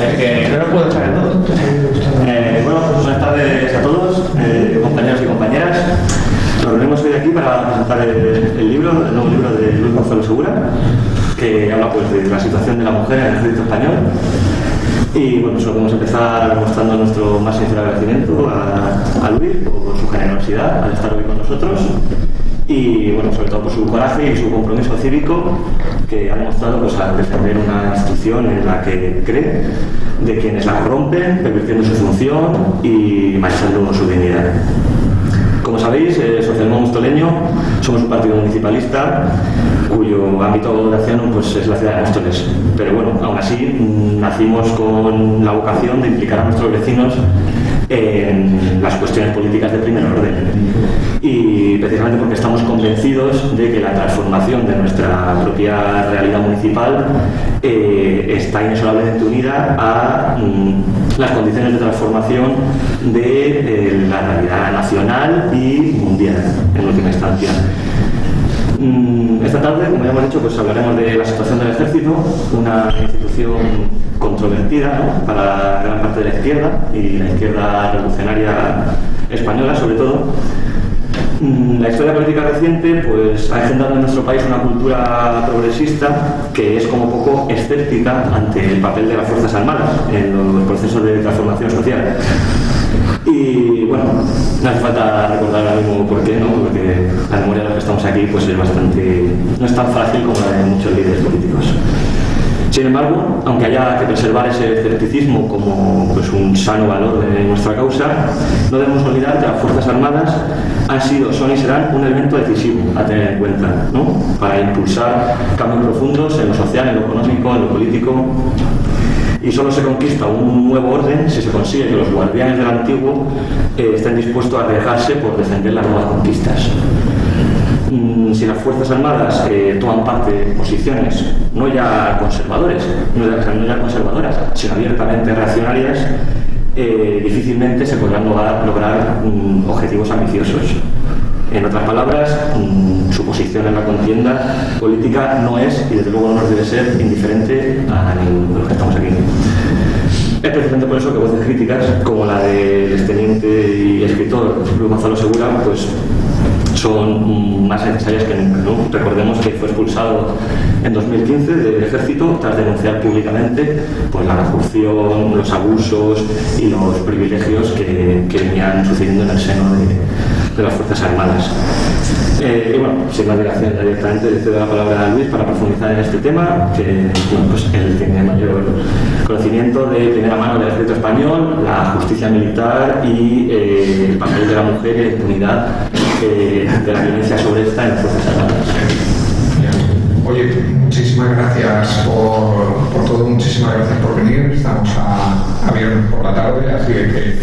es que no lo puedo echar en todo. Bueno, pues buenas tardes a todos, compañeros y compañeras. Nos reunimos hoy aquí para presentar el nuevo libro de Luis Gonzalo Segura, que habla pues de la situación de la mujer en el ejército español. Y bueno, solo podemos empezar mostrando nuestro más sincero agradecimiento a Luis por su generosidad al estar hoy con nosotros. Y bueno, sobre todo por su coraje y su compromiso cívico que ha demostrado pues, al defender una institución en la que cree, de quienes la corrompen, pervirtiendo su función y manchando su dignidad. Como sabéis, Socialismo Mostoleño somos un partido municipalista cuyo ámbito de acción pues, es la ciudad de Móstoles. Pero bueno, aún así nacimos con la vocación de implicar a nuestros vecinos en las cuestiones políticas de primer orden. Y precisamente porque estamos convencidos de que la transformación de nuestra propia realidad municipal está inexorablemente unida a las condiciones de transformación de la realidad nacional y mundial, en última instancia. Esta tarde, como ya hemos dicho, pues hablaremos de la situación del ejército, una institución controvertida, ¿no?, para gran parte de la izquierda y la izquierda revolucionaria española sobre todo. La historia política reciente pues, ha engendrado en nuestro país una cultura progresista que es como poco escéptica ante el papel de las Fuerzas Armadas en los procesos de transformación social. Y bueno, no hace falta recordar ahora mismo por qué, ¿no? Porque la memoria de los que estamos aquí pues, no es tan fácil como la de muchos líderes políticos. Sin embargo, aunque haya que preservar ese escepticismo como pues, un sano valor de nuestra causa, no debemos olvidar que las Fuerzas Armadas han sido, son y serán un elemento decisivo a tener en cuenta, ¿no?, para impulsar cambios profundos en lo social, en lo económico, en lo político. Y solo se conquista un nuevo orden si se consigue que los guardianes del antiguo estén dispuestos a arriesgarse por defender las nuevas conquistas. Si las Fuerzas Armadas toman parte de posiciones no ya conservadoras, sino abiertamente reaccionarias, difícilmente se podrán lograr objetivos ambiciosos. En otras palabras, su posición en la contienda política no es, y desde luego no nos debe ser, indiferente a ninguno de los que estamos aquí. Es precisamente por eso que voces críticas, como la del exteniente y escritor Luis Gonzalo Segura, pues son más necesarias que nunca, ¿no? Recordemos que fue expulsado en 2015 del ejército tras denunciar públicamente pues, la corrupción, los abusos y los privilegios que venían sucediendo en el seno de las Fuerzas Armadas. Y bueno, sin más dilación, directamente le cedo la palabra a Luis para profundizar en este tema, que bueno, pues él tiene mayor conocimiento de primera mano del ejército español, la justicia militar y el papel de la mujer y la impunidad de la violencia sobre esta en las Fuerzas Armadas. Oye, muchísimas gracias por todo, muchísimas gracias por venir. Estamos a viernes por la tarde, así que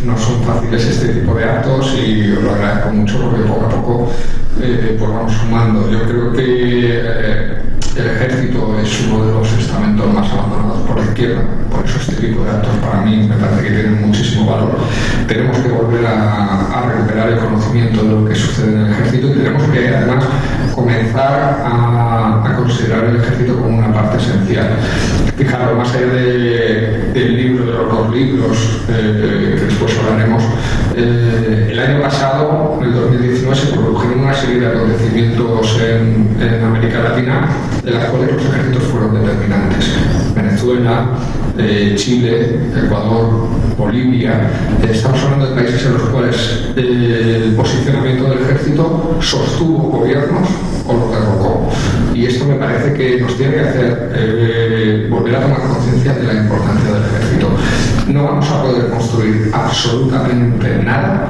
no son fáciles este tipo de actos y os lo agradezco mucho porque poco a poco pues vamos sumando. Yo creo que el ejército es uno de los estamentos más abandonados por la izquierda, por eso este tipo de actos para mí me parece que tienen muchísimo valor. Tenemos que volver a recuperar el conocimiento de lo que sucede en el ejército y tenemos que además comenzar a considerar el ejército como una parte esencial. Fijaros, más allá del libro, de los dos libros que después hablaremos, el año pasado, en el 2019, se produjeron una serie de acontecimientos en América Latina de las cuales los ejércitos fueron determinantes. Venezuela, Chile, Ecuador, Bolivia. Estamos hablando de países en los cuales el posicionamiento del ejército sostuvo gobiernos o los derrocó. Y esto me parece que nos tiene que hacer volver a tomar conciencia de la importancia del ejército. No vamos a poder construir absolutamente nada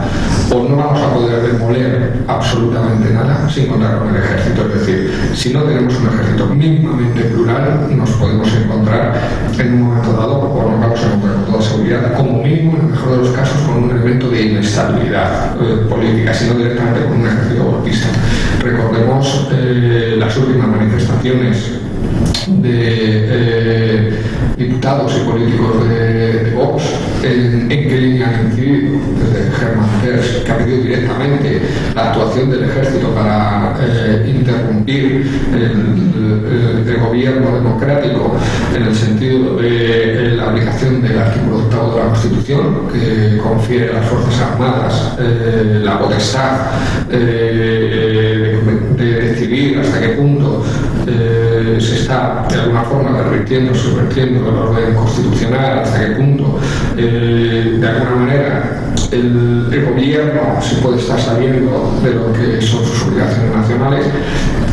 o no vamos a poder demoler absolutamente nada sin contar con el ejército. Es decir, si no tenemos un ejército mínimamente plural, nos podemos encontrar en un momento dado, o nos vamos a encontrar con toda seguridad, como mínimo, en el mejor de los casos, con un elemento de inestabilidad política, sino directamente con un ejército golpista. Recordemos las últimas manifestaciones de diputados y políticos de Vox en qué línea han incidido, desde Germán Terz, que ha pedido directamente la actuación del ejército para interrumpir el gobierno democrático en el sentido de la aplicación del artículo 8 de la Constitución, que confiere a las Fuerzas Armadas la potestad de decidir hasta qué punto se está de alguna forma subvertiendo el orden constitucional, hasta qué punto de alguna manera el gobierno se puede estar saliendo de lo que son sus obligaciones nacionales,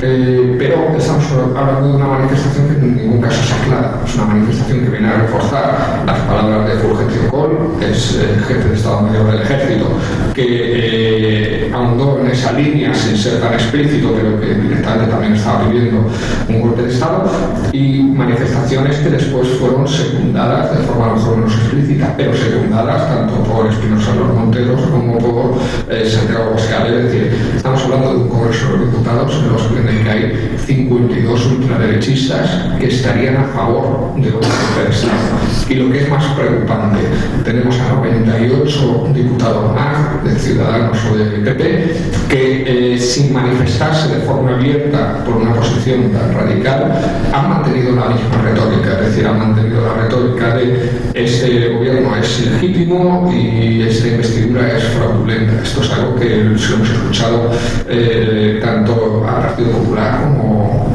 pero estamos hablando de una manifestación que en ningún caso es aclara. Es una manifestación que viene a reforzar las palabras de Fulgencio Coll, es el jefe de Estado Mayor del Ejército, que ahondó en esa línea sin ser tan explícito, pero que directamente también estaba viviendo un golpe de Estado, y manifestaciones que después fueron secundadas de forma más o menos explícita, pero secundadas tanto por Espinosa Los Monteros como por Santiago Abascal. Es decir, estamos hablando de un Congreso de Diputados en el que hay 52 ultraderechistas que estarían a favor de un golpe de Estado. Y lo que es más preocupante, tenemos a 98 diputados más de Ciudadanos o del PP que sin manifestarse de forma abierta por una posición tan radical han mantenido la misma retórica, es decir, han mantenido la retórica de este gobierno es ilegítimo y esta investidura es fraudulenta. Esto es algo que se hemos escuchado tanto al Partido Popular como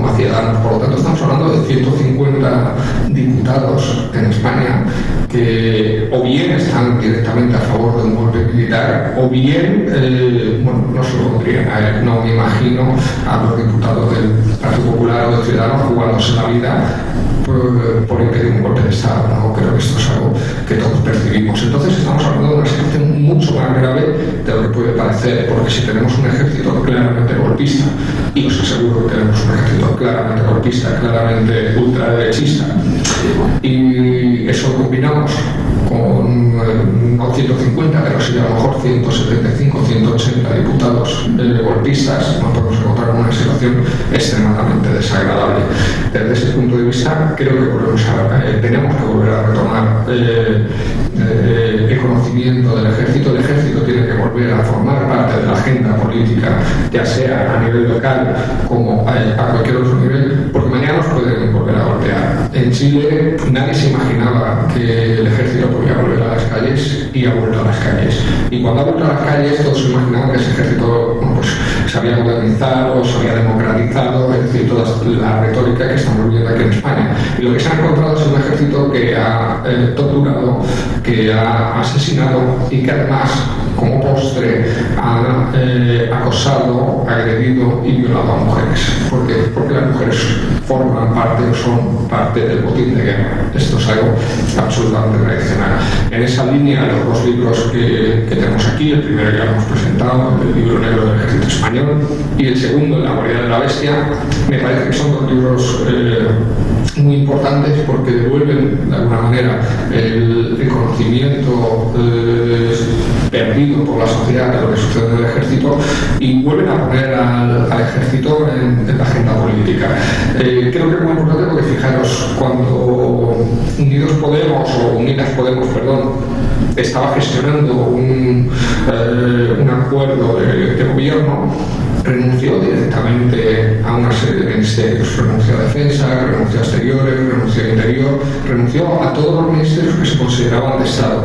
a Ciudadanos. Por lo tanto, estamos hablando de 150 diputados en España que o bien están directamente a favor de un golpe militar o bien, no se lo pondrían a él. No me imagino a los diputados del Partido Popular o de Ciudadanos jugándose la vida por impedir un golpe de Estado. No creo que esto es algo que todos percibimos. Entonces estamos hablando de una situación mucho más grave de lo que puede parecer, porque si tenemos un ejército claramente golpista, y os aseguro que tenemos un ejército claramente golpista, claramente ultraderechista, y eso lo combinamos con no 150, pero sí a lo mejor 175, 180 diputados golpistas, nos podemos encontrar con una situación extremadamente desagradable. Desde ese punto de vista, creo que tenemos que volver a retomar el conocimiento del ejército. El ejército tiene que volver a formar parte de la agenda política, ya sea a nivel local como a cualquier otro nivel, porque mañana nos pueden volver a golpear. En Chile nadie se imaginaba que el ejército podía volver a las calles y ha vuelto a las calles. Y cuando ha vuelto a las calles, todos se imaginaban que ese ejército se había modernizado, se había democratizado, es decir, toda la retórica que estamos viendo aquí en España. Y lo que se ha encontrado es un ejército que ha torturado, que ha asesinado y que además, como postre, ha acosado, agredido y violado a mujeres. ¿Por qué? Porque las mujeres forman parte o son parte del botín de guerra. Esto es algo absolutamente tradicional. En esa línea, los dos libros que tenemos aquí, el primero ya lo hemos presentado, el libro negro del Ejército Español, y el segundo, La Guardia de la Bestia, me parece que son dos libros muy importantes porque devuelven de alguna manera el conocimiento perdido por la sociedad de lo que sucede en el ejército y vuelven a poner al ejército en la agenda política. Creo que es muy importante porque fijaros, cuando Unidas Podemos, estaba gestionando un acuerdo de gobierno, renunció directamente a una serie de ministerios, renunció a Defensa, renunció a Exteriores, renunció a Interior, renunció a todos los ministerios que se consideraban de Estado.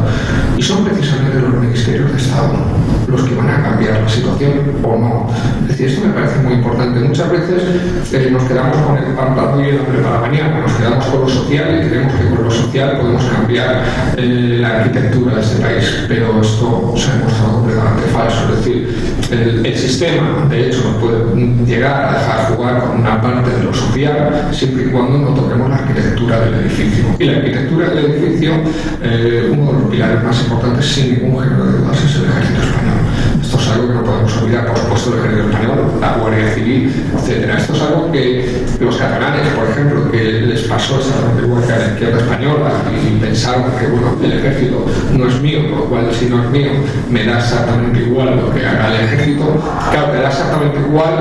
Y son precisamente los ministerios de Estado los que van a cambiar la situación o no. Es decir, esto me parece muy importante. Muchas veces nos quedamos con el pan para hoy y el hambre para mañana, nos quedamos con lo social y creemos que con lo social podemos cambiar la arquitectura de este país, pero esto se ha demostrado completamente falso. Es decir, el sistema, de hecho, nos puede llegar a dejar jugar con una parte de lo social siempre y cuando no toquemos la arquitectura del edificio. Y la arquitectura del edificio, uno de los pilares más importantes, sin ningún género de dudas, es el Ejército Español. Esto es algo que no podemos olvidar, por supuesto, el ejército español, la Guardia Civil, etc. Esto es algo que los catalanes, por ejemplo, que les pasó exactamente igual que a la izquierda española y pensaron que, bueno, el ejército no es mío, por lo cual si no es mío, me da exactamente igual lo que haga el ejército. Claro, te da exactamente igual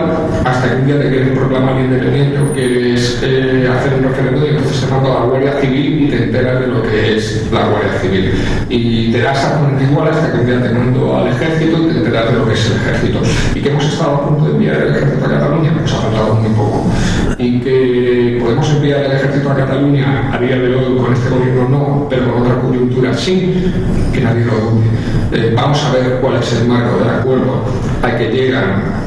hasta que un día te quieres proclamar independiente o quieres hacer un referéndum y entonces te manda a la Guardia Civil y te enteras de lo que es la Guardia Civil. Y te da exactamente igual hasta que un día te mando al ejército y te enteras de lo que es el ejército. Y que hemos estado a punto de enviar el ejército a Cataluña, nos ha faltado muy poco. Y que podemos enviar el ejército a Cataluña a día de hoy con este gobierno no, pero con otra coyuntura sí, que nadie lo dude. Vamos a ver cuál es el marco del acuerdo al que llegan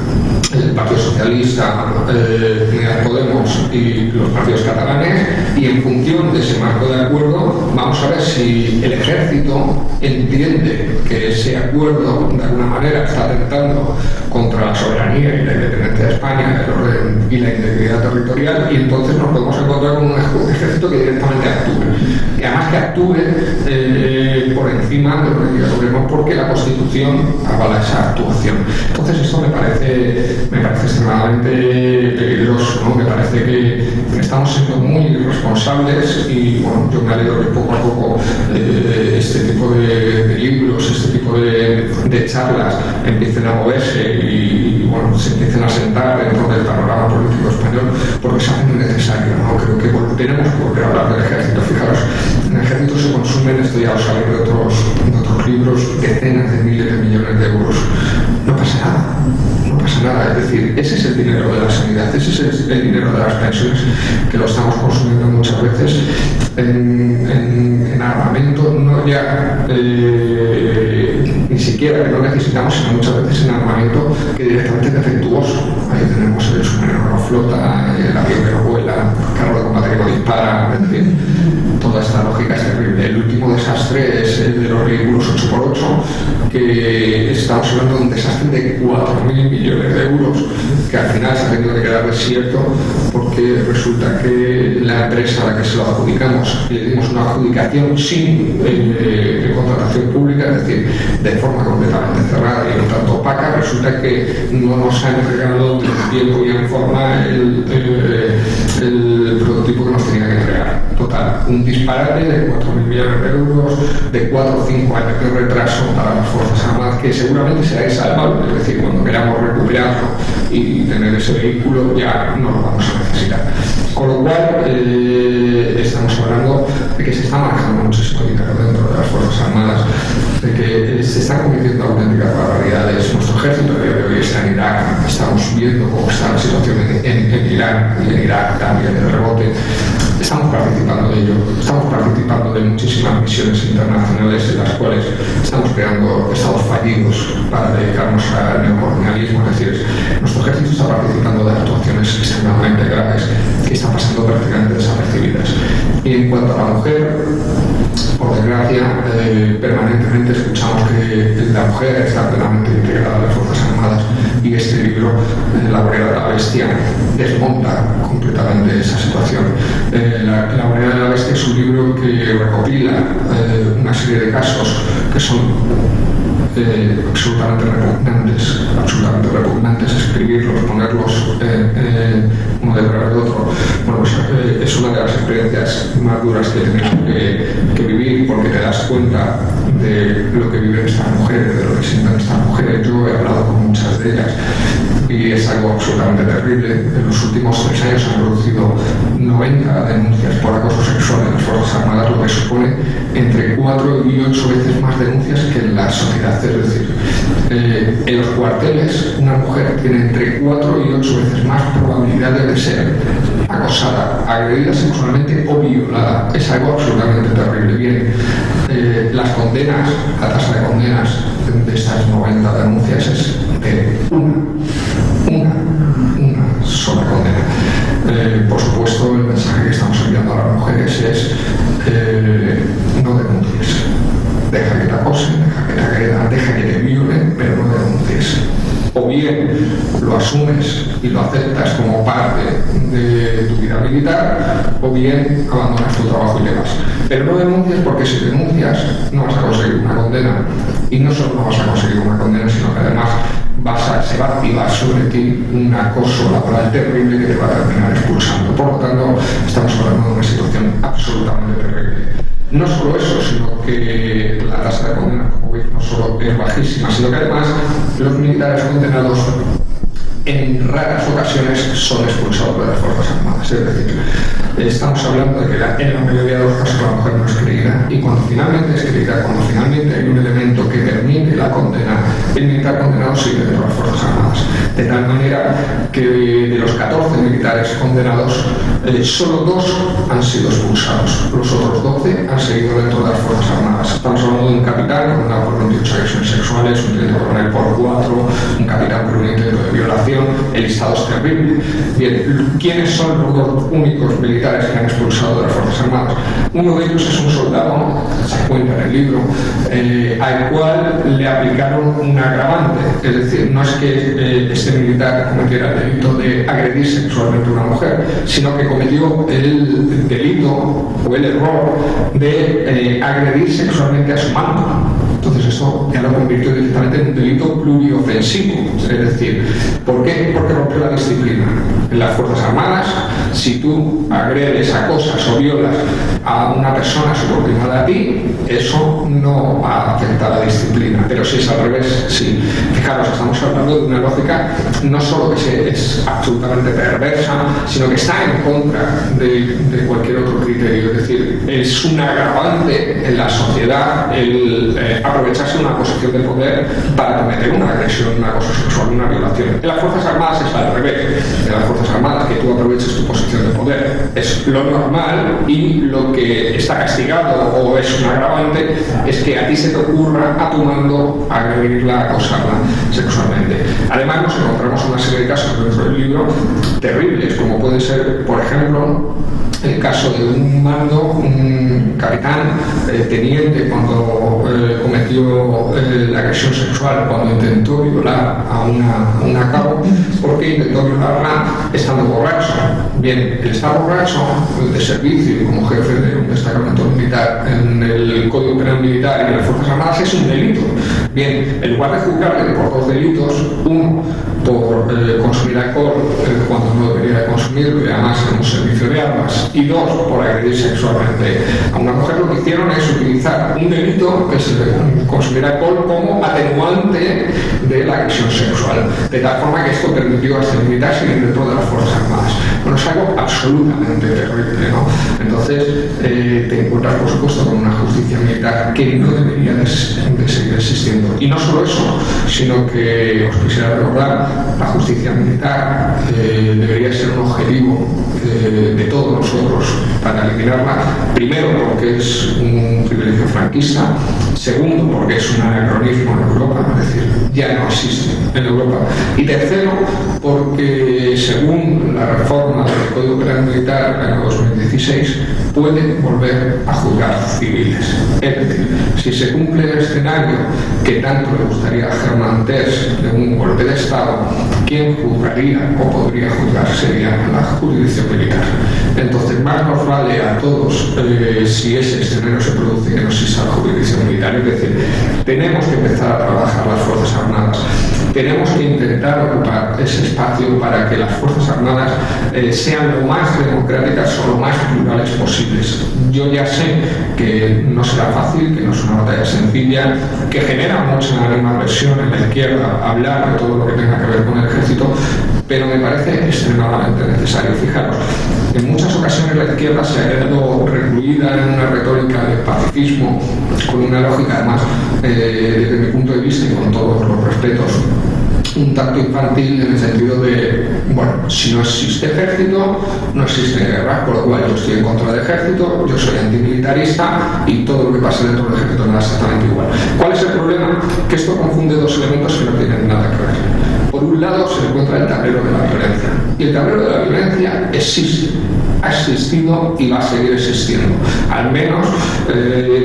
el Partido Socialista, Unidas Podemos y los partidos catalanes, y en función de ese marco de acuerdo vamos a ver si el ejército entiende que ese acuerdo de alguna manera está atentando contra la soberanía y la independencia de España, el orden y la integridad territorial, y entonces nos podemos encontrar con un ejército que directamente actúe, y además que actúe por encima de lo que digamos, porque la Constitución avala esa actuación. Entonces esto me parece extremadamente peligroso, ¿no? Me parece que estamos siendo muy irresponsables y bueno, yo me alegro que poco a poco este tipo de libros, este tipo de charlas empiecen a moverse y bueno, se empiecen a sentar dentro del panorama político español, porque es algo muy necesario, ¿no? Creo que tenemos que volver a hablar del ejército. Fijaros, en el ejército se consumen, esto ya os habéis de otros libros, decenas de miles de millones de euros. No pasa nada, es decir, ese es el dinero de la sanidad, ese es el dinero de las pensiones, que lo estamos consumiendo muchas veces en armamento, no ya ni siquiera que no necesitamos, sino muchas veces en armamento que directamente es defectuoso. Ahí tenemos el submarino que no flota, el avión que no vuela, el carro de combate que no dispara, en fin, toda esta lógica es terrible. El último desastre es el de los vehículos 8x8, que estamos hablando de un desastre de 4.000 millones de euros, que al final se ha tenido que quedar desierto porque resulta que la empresa a la que se lo adjudicamos le dimos una adjudicación sin contratación pública, es decir, de forma completamente cerrada y un tanto opaca. Resulta que no nos han entregado en tiempo y en forma el prototipo que nos tenía que entregar. Total, un disparate de 4.000 millones de euros, de 4 o 5 años de retraso para las Fuerzas Armadas, que seguramente será insalvable, es decir, cuando queramos recuperarlo y tener ese vehículo ya no lo vamos a necesitar. Con lo cual, estamos hablando de que se está manejando muchísimo dinero dentro de las Fuerzas Armadas, de que se están cometiendo auténticas barbaridades. Nuestro ejército de hoy está en Irak, estamos viendo cómo está la situación en Irán y en Irak también, el rebote. Estamos participando de ello, estamos participando de muchísimas misiones internacionales en las cuales estamos creando estados fallidos para dedicarnos al neocolonialismo, es decir, nuestro ejército está participando de actuaciones extremadamente graves que están pasando prácticamente desapercibidas. Y en cuanto a la mujer, por desgracia, permanentemente escuchamos que la mujer está plenamente integrada a las Fuerzas Armadas, y este libro, La Brigada de la Bestia, desmonta completamente esa situación. La Brigada de la Bestia es un libro que recopila una serie de casos que son absolutamente repugnantes, escribirlos, ponerlos uno detrás del otro. Bueno, pues, es una de las experiencias más duras que tenemos que vivir, porque te das cuenta de lo que viven estas mujeres, de lo que sienten estas mujeres. Yo he hablado con muchas de ellas y es algo absolutamente terrible. En los últimos 3 años se han producido 90 denuncias por acoso sexual en las Fuerzas Armadas, lo que supone entre 4 y 8 veces más denuncias que en la sociedad. Es decir, en los cuarteles una mujer tiene entre 4 y 8 veces más probabilidades de ser acosada, agredida sexualmente o violada. Es algo absolutamente terrible. Bien, las condenas, la tasa de condenas de estas 90 denuncias es de una sola condena. Por supuesto, el mensaje que estamos enviando a las mujeres es no denuncies. Deja que te acosen, deja que te agredan, deja que te violen, pero no denuncies. O bien lo asumes y lo aceptas como parte de tu vida militar, o bien abandonas tu trabajo y te vas. Pero no denuncies, porque si denuncias no vas a conseguir una condena. Y no solo no vas a conseguir una condena, sino que además se va a activar sobre ti un acoso laboral terrible que te va a terminar expulsando. Por lo tanto, estamos hablando de una situación absolutamente terrible. No solo eso, sino que la tasa de condena, como veis, no solo es bajísima, sino que además los militares condenados en raras ocasiones son expulsados de las Fuerzas Armadas. Es decir, estamos hablando de que en la mayoría de los casos la mujer no es creída, y cuando finalmente es creída, cuando finalmente hay un elemento que permite la condena, el militar condenado sigue dentro de las Fuerzas Armadas. De tal manera que de los 14 militares condenados, solo 2 han sido expulsados. Los otros 12 han seguido dentro de las Fuerzas Armadas. Estamos hablando de un capitán condenado por 28 agresiones sexuales, un teniente coronel por 4, un capitán por un intento de violación. El listado es terrible. Bien, ¿quiénes son los 2 únicos militares que han expulsado de las Fuerzas Armadas? Uno de ellos es un soldado, se cuenta en el libro, al cual le aplicaron un agravante. Es decir, no es que este militar cometiera el delito de agredir sexualmente a una mujer, sino que cometió el delito o el error de agredir sexualmente a su mando. Entonces eso ya lo convirtió directamente en un delito pluriofensivo. Es decir, ¿por qué? Porque rompió la disciplina. En las Fuerzas Armadas, si tú agredes, acosas o violas a una persona subordinada a ti, eso no afecta a la disciplina. Pero si es al revés, sí. Fijaros, estamos hablando de una lógica no solo que es absolutamente perversa, sino que está en contra de cualquier otro criterio. Es decir, es un agravante en la sociedad el aprovecharse de una posición de poder para cometer una agresión, un acoso sexual, una violación. En las Fuerzas Armadas es al revés. En las Fuerzas Armadas, que tú aproveches tu posición de poder es lo normal, y lo que está castigado o es un agravante es que a ti se te ocurra a tu mando agredirla, acosarla sexualmente. Además, nos encontramos una serie de casos dentro del libro terribles, como puede ser, por ejemplo, el caso de un mando, un capitán, teniente, cuando cometió la agresión sexual, cuando intentó violar a una cabo, porque intentó violarla estando borracho. Bien, el estar borracho de servicio como jefe de un destacamento militar en el Código Penal Militar y en las Fuerzas Armadas es un delito. Bien, en lugar de juzgarle por 2 delitos, uno por consumir alcohol cuando no debería de consumirlo, y además en un servicio de armas, y 2 por agredir sexualmente a una mujer, lo que hicieron es utilizar un delito, que es el de consumir alcohol, como atenuante de la agresión sexual, de tal forma que esto permitió a este militar seguir dentro de las Fuerzas Armadas. Bueno, es algo absolutamente terrible, ¿no? Entonces te encuentras, por supuesto, con una justicia militar que no debería de seguir existiendo. Y no solo eso, sino que os quisiera recordar, la justicia militar debería ser un objetivo de todos nosotros para eliminarla. Primero, porque es un privilegio franquista. Segundo, porque es un anacronismo en Europa, es decir, ya no existe en Europa. Y tercero, porque según la reforma del Código Penal Militar del año 2016, puede volver a juzgar civiles. Es decir, si se cumple el escenario que tanto le gustaría a Germán Terz de un golpe de Estado, quien juzgaría o podría juzgar sería la jurisdicción militar. Entonces, más nos vale a todos si ese escenario se produce, que no exista la jurisdicción militar. Es decir, tenemos que empezar a trabajar las Fuerzas Armadas, tenemos que intentar ocupar ese espacio para que las Fuerzas Armadas sean lo más democráticas o lo más plurales posibles. Yo ya sé que no será fácil, que no es una batalla sencilla, que genera mucha animadversión en la izquierda hablar de todo lo que tenga que ver con el ejército, pero me parece extremadamente necesario. Fijaros, en muchas ocasiones la izquierda se ha quedado recluida en una retórica de pacifismo, con una lógica, además, desde mi punto de vista y con todos los respetos, un tanto infantil, en el sentido de, bueno, si no existe ejército, no existe guerra, por lo cual yo estoy en contra del ejército, yo soy antimilitarista y todo lo que pasa dentro del ejército me da exactamente igual. ¿Cuál es el problema? Que esto confunde 2 elementos que no tienen nada que ver. Por un lado se encuentra el tablero de la violencia, y el tablero de la violencia existe. ha existido y va a seguir existiendo, al menos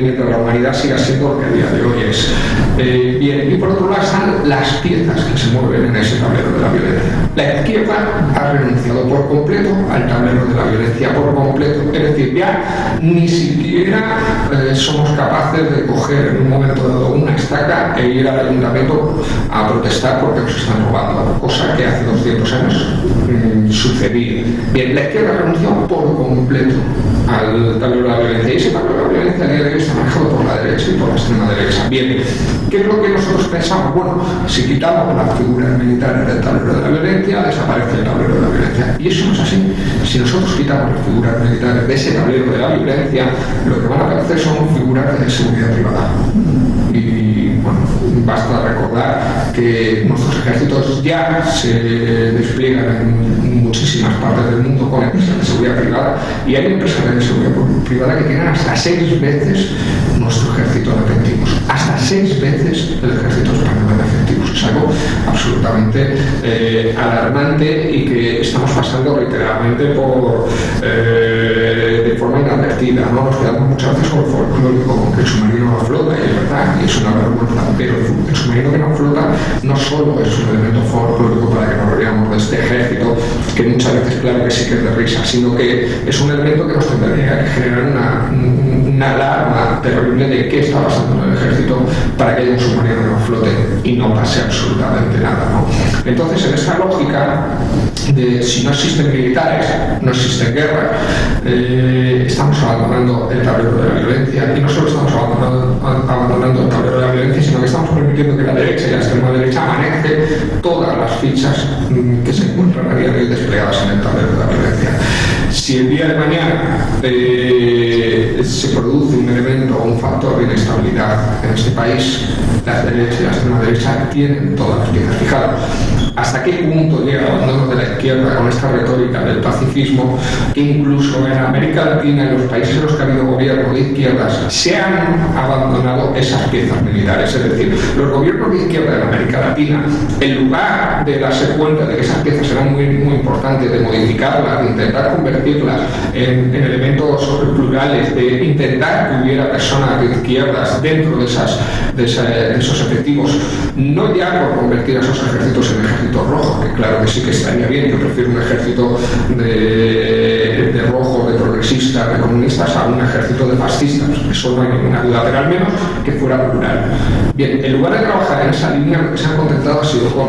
mientras la humanidad siga siendo lo que a día de hoy es. Bien, y por otro lado están las piezas que se mueven en ese tablero de la violencia. La izquierda ha renunciado por completo al tablero de la violencia, por completo. Es decir, ya ni siquiera somos capaces de coger en un momento dado una estaca e ir al ayuntamiento a protestar porque nos están robando, cosa que hace 200 años sucedía. Bien, la izquierda renunció por completo al tablero de la violencia, y ese tablero de la violencia a día de hoy está manejado por la derecha y por la extrema derecha. Bien, ¿qué es lo que nosotros pensamos? Bueno, si quitamos las figuras militares del tablero de la violencia, desaparece el tablero de la violencia. Y eso no es así. Si nosotros quitamos las figuras militares de ese tablero de la violencia, lo que van a aparecer son figuras de seguridad privada. Y bueno, basta recordar que nuestros ejércitos ya se despliegan en muchísimas partes del mundo con empresas de seguridad privada, y hay empresas de seguridad privada que tienen hasta 6 veces nuestro ejército de efectivos, hasta 6 veces el ejército español de efectivos. Es algo absolutamente alarmante y que estamos pasando reiteradamente por de forma inadvertida, ¿no? Nos quedamos muchas veces con el folclórico, con que el submarino no flota, y es verdad, y es una vergüenza, pero el submarino que no flota no solo es un elemento folclórico para que nos riamos de este ejército, que muchas veces claro que sí que es de risa, sino que es un elemento que nos tendría que generar una alarma terrible de qué está pasando en el ejército para que haya un submarino que no flote y no pase absolutamente nada, ¿no? Entonces, en esa lógica de si no existen militares, no existen guerras, estamos abandonando el tablero de la violencia, y no solo estamos abandonando el tablero de la violencia, sino que estamos permitiendo que la derecha y la extrema derecha maneje todas las fichas que se encuentran a día de hoy desplegadas en el tablero de la violencia. Si el día de mañana se produce un elemento o un factor de inestabilidad en este país, la derecha y la extrema derecha tienen todas las piezas fijadas. ¿Hasta qué punto llega el abandono de la izquierda con esta retórica del pacifismo, que incluso en América Latina, en los países en los que ha habido gobierno de izquierdas, se han abandonado esas piezas militares? Es decir, los gobiernos de izquierda en América Latina, en lugar de darse cuenta de que esas piezas eran muy, muy importantes, de modificarlas, de intentar convertirlas en elementos plurales, de intentar que hubiera personas de izquierdas dentro de esos efectivos, no ya por convertir a esos ejércitos en ejércitos rojos, que claro que sí que estaría bien, yo prefiero un ejército de rojos, de progresistas, de comunistas, a un ejército de fascistas, eso no hay ninguna duda, pero al menos que fuera plural. Bien, en lugar de trabajar en esa línea, lo que se han contentado ha sido con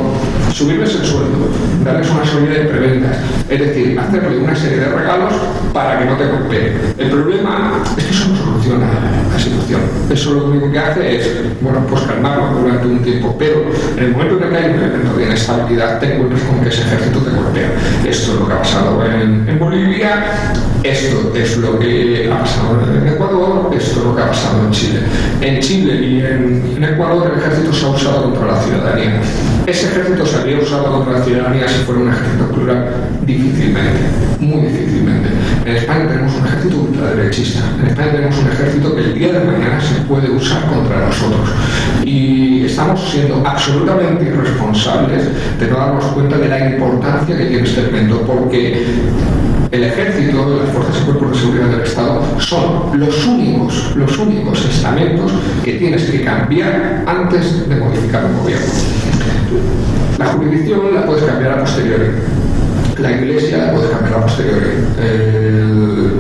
subirles el sueldo, darles una serie de preventas, es decir, hacerle una serie de regalos para que no te golpeen. El problema es que eso no soluciona la situación, eso lo único que hace es, bueno, pues calmarlo durante un tiempo, pero en el momento en que hay un elemento de inestabilidad, te encuentras con que ese ejército te golpea. Esto es lo que ha pasado en Bolivia, esto es lo que ha pasado en Ecuador, esto es lo que ha pasado en Chile. En Chile y en Ecuador el ejército se ha usado contra la ciudadanía. Ese ejército se habría usado contra la ciudadanía si fuera un ejército plural, difícilmente, muy difícilmente. En España tenemos un ejército ultraderechista, en España tenemos un ejército que el día de mañana se puede usar contra nosotros, y estamos siendo absolutamente irresponsables de no darnos cuenta de la importancia que tiene este elemento, porque el ejército, las fuerzas y cuerpos de seguridad del Estado son los únicos estamentos que tienes que cambiar antes de modificar un gobierno. La jurisdicción la puedes cambiar a posteriori, la Iglesia la puedes cambiar a posteriori,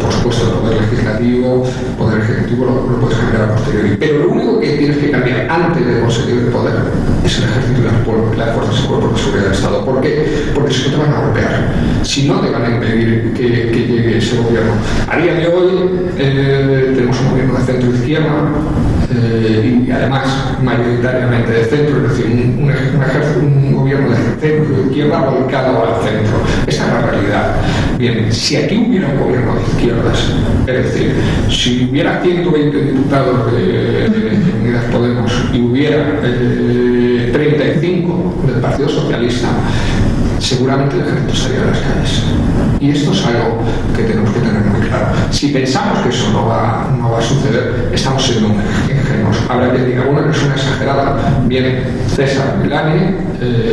por supuesto el poder legislativo, el poder ejecutivo lo puedes cambiar a posteriori, pero lo único que tienes que cambiar antes de conseguir el poder es el ejército y las fuerzas y cuerpos de seguridad del Estado. ¿Por qué? Porque si no te van a golpear, si no te van a impedir que llegue ese gobierno. A día de hoy tenemos un gobierno de centro-izquierda, y además mayoritariamente de centro, es decir, un gobierno de centro-izquierda volcado al centro. Esa es la realidad. Bien, si aquí hubiera un gobierno de izquierdas, es decir, si hubiera 120 diputados de Unidas Podemos y hubiera 35 del Partido Socialista, seguramente el ejército estaría en las calles. Y esto es algo que tenemos que tener muy claro. Si pensamos que eso no va a suceder, estamos siendo un ejército hacemos? Habrá quien diga, bueno, es una exagerada. Bien, César Milani,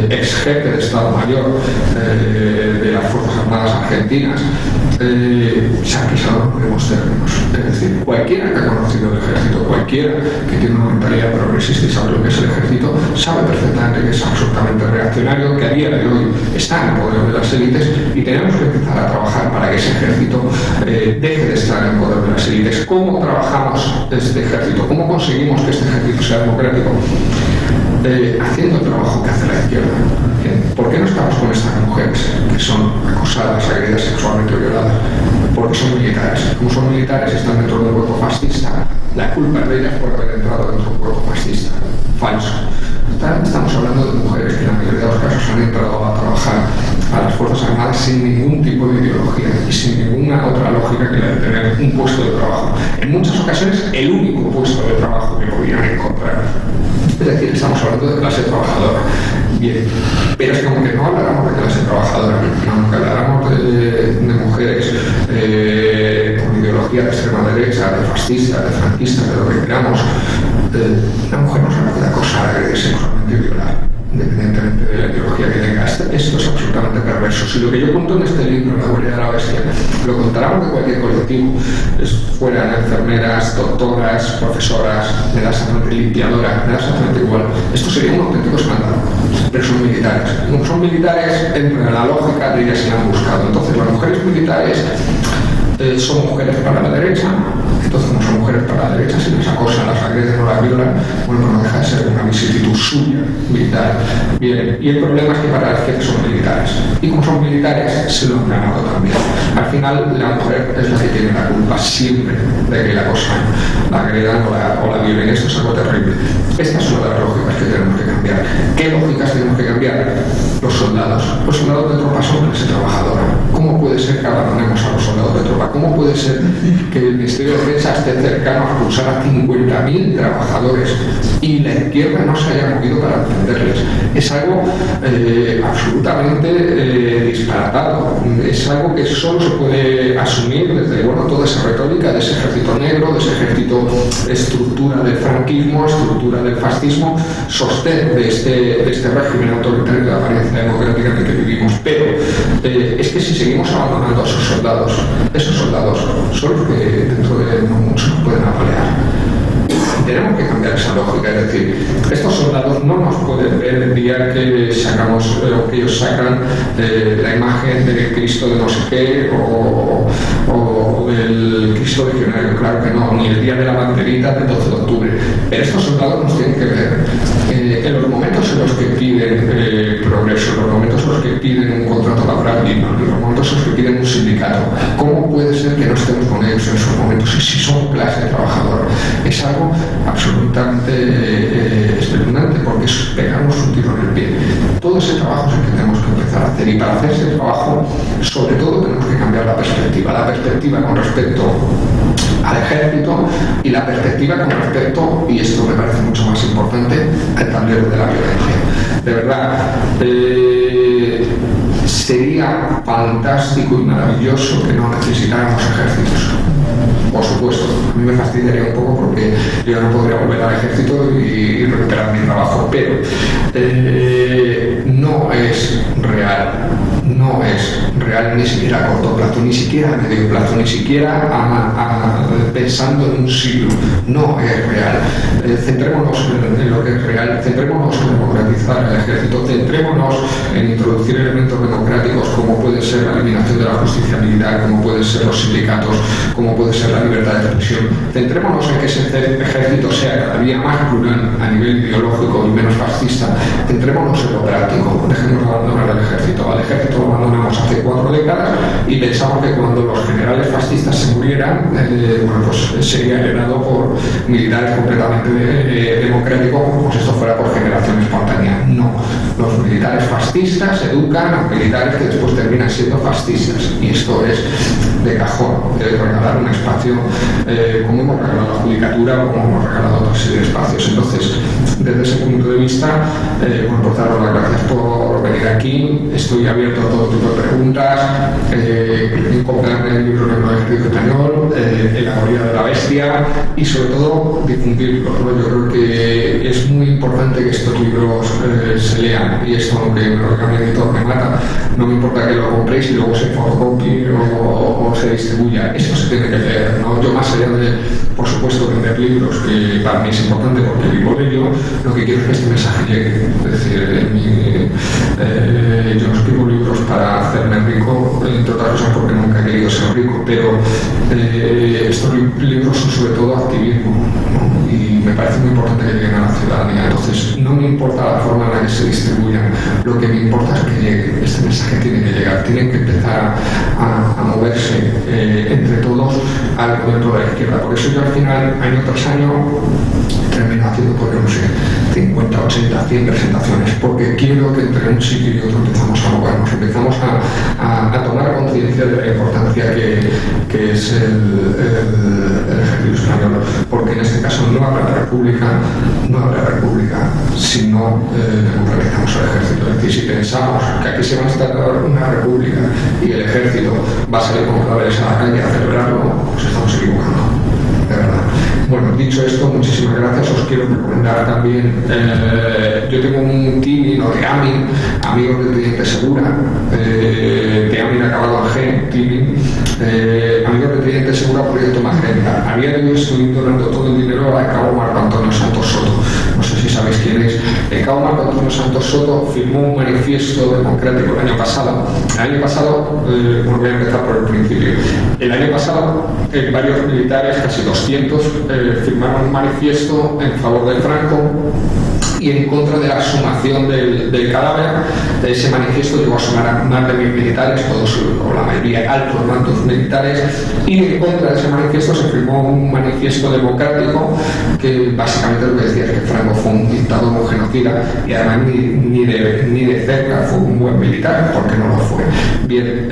ex jefe de Estado Mayor de las Fuerzas Armadas Argentinas, se ha pisado en los términos. Es decir, cualquiera que ha conocido el ejército, cualquiera que tiene una mentalidad progresista y sabe lo que es el ejército, sabe perfectamente que es absolutamente reaccionario, que a día de hoy está en el poder de las élites y tenemos que empezar a trabajar para que ese ejército deje de estar en el poder de las élites. ¿Cómo trabajamos este ejército? ¿Cómo conseguimos que este ejército sea democrático? Haciendo el trabajo que hace la izquierda. ¿Por qué no estamos con estas mujeres que son acosadas, agredidas sexualmente o violadas? Porque son militares. Como son militares y están dentro de un cuerpo fascista, la culpa es de ellas por haber entrado dentro de un cuerpo fascista. Falso. Estamos hablando de mujeres que en la mayoría de los casos han entrado a trabajar a las Fuerzas Armadas sin ningún tipo de ideología y sin ninguna otra lógica que la de tener un puesto de trabajo. En muchas ocasiones, el único puesto de trabajo que podían encontrar. Es decir, estamos hablando de clase trabajadora. Bien, pero es como que no habláramos de clase trabajadora, aunque habláramos de mujeres con ideología de extrema derecha, de fascistas, de franquistas, de lo que queramos. Una mujer no se puede acosar, agredir sexualmente y violar, independientemente de la ideología que tenga. Esto es absolutamente perverso. Si lo que yo cuento en este libro, La huella de la bestia, lo contáramos de cualquier colectivo, fueran enfermeras, doctoras, profesoras, me da exactamente limpiadoras, me da exactamente igual, esto sería un auténtico escándalo. Pero son militares. Como son militares, entran en la lógica de ellas se han buscado. Entonces, las mujeres militares son mujeres para la derecha. Entonces, como son mujeres para la derecha, si les acosan, las agreden o las violan, bueno, no deja de ser una vicisitud suya, militar. Bien, y el problema es que para la izquierda son militares. Y como son militares, se lo han ganado también. Al final, la mujer es la que tiene la culpa siempre de que la acosan, la agredan o la violen. Esto es algo terrible. Estas son las lógicas que tenemos que cambiar. ¿Qué lógicas tenemos que cambiar? Los soldados. Los soldados de tropa son clase trabajadora. ¿Cómo puede ser que abandonemos a los soldados de tropa? ¿Cómo puede ser que el Ministerio de Defensa esté cercano a expulsar a 50.000 trabajadores y la izquierda no se haya movido para defenderles? Es algo absolutamente disparatado. Es algo que solo se puede asumir desde toda esa retórica de ese ejército negro, de ese ejército estructura del franquismo, estructura del fascismo, sostén de este régimen autoritario de apariencia democrática en el que vivimos. Pero es que si seguimos abandonando a esos soldados son los que dentro de no mucho nos pueden apalear. Tenemos que cambiar esa lógica, es decir, estos soldados no nos pueden ver el día que sacamos o que ellos sacan la imagen del Cristo de no sé qué o del Cristo legionario, claro que no, ni el día de la banderita del 12 de octubre. Pero estos soldados nos tienen que ver en los momentos en los que piden progreso, en los momentos en los que piden un contrato laboral digno, en los momentos en los que piden un sindicato. ¿Cómo puede ser que no estemos con ellos en esos momentos si son clase trabajadora? Es algo absolutamente espeluznante porque es pegarnos un tiro en el pie. Todo ese trabajo es el que tenemos que empezar a hacer y para hacer ese trabajo sobre todo tenemos que cambiar la perspectiva con respecto al ejército y la perspectiva con respecto, y esto me parece mucho más importante, al tablero de la violencia. De verdad, sería fantástico y maravilloso que no necesitáramos ejércitos. Por supuesto, a mí me fastidiaría un poco porque yo no podría volver al ejército y recuperar mi trabajo, pero no es real ni siquiera a corto plazo, ni siquiera a medio plazo, ni siquiera pensando en un siglo. No es real. Centrémonos en lo que es real, centrémonos en democratizar el ejército, centrémonos en introducir elementos democráticos como puede ser la eliminación de la justicia militar, como pueden ser los sindicatos, como puede ser la libertad de expresión. Centrémonos en que ese ejército sea cada día más plural a nivel ideológico y menos fascista. Centrémonos en lo práctico. Dejemos de abandonar al ejército. Al ejército lo abandonamos hace 4 décadas y pensamos que cuando los generales fascistas se murieran, sería heredado por militares completamente democráticos, como si esto fuera por generación espontánea. No. Los militares fascistas educan a militares que después terminan siendo fascistas. Y esto es de cajón. Debe regalar un espacio como hemos regalado la judicatura o como hemos regalado otra serie de espacios. Entonces, desde ese punto de vista, bueno, pues daros las gracias por venir aquí. Estoy abierto a todo tipo de preguntas. Comprar el libro del Ejército Español, La Guarida de la Bestia, y sobre todo difundirlo, ¿no? Yo creo que es muy importante que estos libros se lean, y esto, aunque me lo diga mi editor, me mata. No me importa que lo compréis y luego se fotocopie o se distribuya. Esto se tiene que leer, ¿no? Yo, más allá de, por supuesto, vender libros, que para mí es importante porque vivo de ello, lo que quiero es que este mensaje llegue. Es decir, yo no escribo libros para hacerme rico, entre otras cosas porque nunca he querido ser rico, pero estos libros son sobre todo activismo, ¿no? Y me parece muy importante que lleguen a la ciudadanía. Entonces, no me importa la forma en la que se distribuyan, lo que me importa es que llegue. Este mensaje tiene que llegar, tienen que empezar a moverse entre todos al movimiento de la izquierda. Por eso yo al final, año tras año, termino haciendo, porque no sé, 50, 80, 100 presentaciones, porque quiero que entre un sitio y otro empezamos a movernos, empezamos a tomar conciencia de la importancia que es el ejército español, porque en este caso no habrá república si no democratizamos el ejército. Es decir, si pensamos que aquí se va a instalar una república y el ejército va a salir con cadáveres a la calle a celebrarlo, pues estamos equivocando, de verdad. Bueno, dicho esto, muchísimas gracias. Os quiero recomendar también, yo tengo un team de AMIN, amigos de Teniente Segura, de AMIN acabado en G, team, amigos de Teniente Segura, Proyecto Magenta. A día de hoy estoy donando todo el dinero a Cabo Marco Antonio Santos Soto. No sé si sabéis quién es. Cabo Marco Antonio Santos Soto firmó un manifiesto democrático el año pasado. El año pasado, bueno, voy a empezar por el principio. El año pasado, varios militares, casi 200, firmaron un manifiesto en favor de Franco y en contra de la exhumación del cadáver. De ese manifiesto llegó a sumar a más de 1000 militares, todos o la mayoría altos mandos militares, y en contra de ese manifiesto se firmó un manifiesto democrático que básicamente lo que decía es que Franco fue un dictador, un genocida, y además ni de cerca fue un buen militar, porque no lo fue. Bien,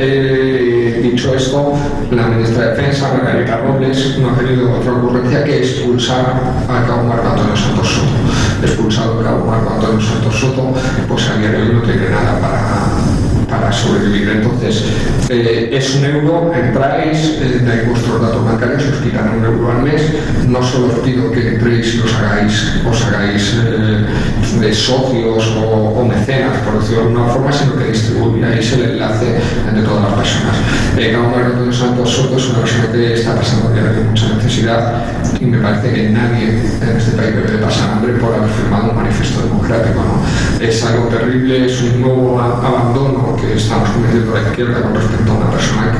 dicho esto, la ministra de Defensa, Margarita Robles, no ha tenido otra ocurrencia que expulsar a Cabo Marco Antonio Santos Soto. Expulsado a Cabo Marco Antonio Santos Soto, pues a día de hoy no tiene nada para sobrevivir. Entonces, es €1, entráis, dais vuestros datos bancarios, os quitan €1 al mes. No solo os pido que entréis y os hagáis de socios o mecenas, por decirlo de alguna forma, sino que distribuyáis el enlace entre todas las personas. Cabo Marco Antonio Santos Soto es una persona que está pasando a día de hoy mucha necesidad, y me parece que nadie en este país debe pasar hambre por haber firmado un manifiesto democrático, ¿no? Es algo terrible, es un nuevo abandono que estamos cometiendo a la izquierda con respecto a una persona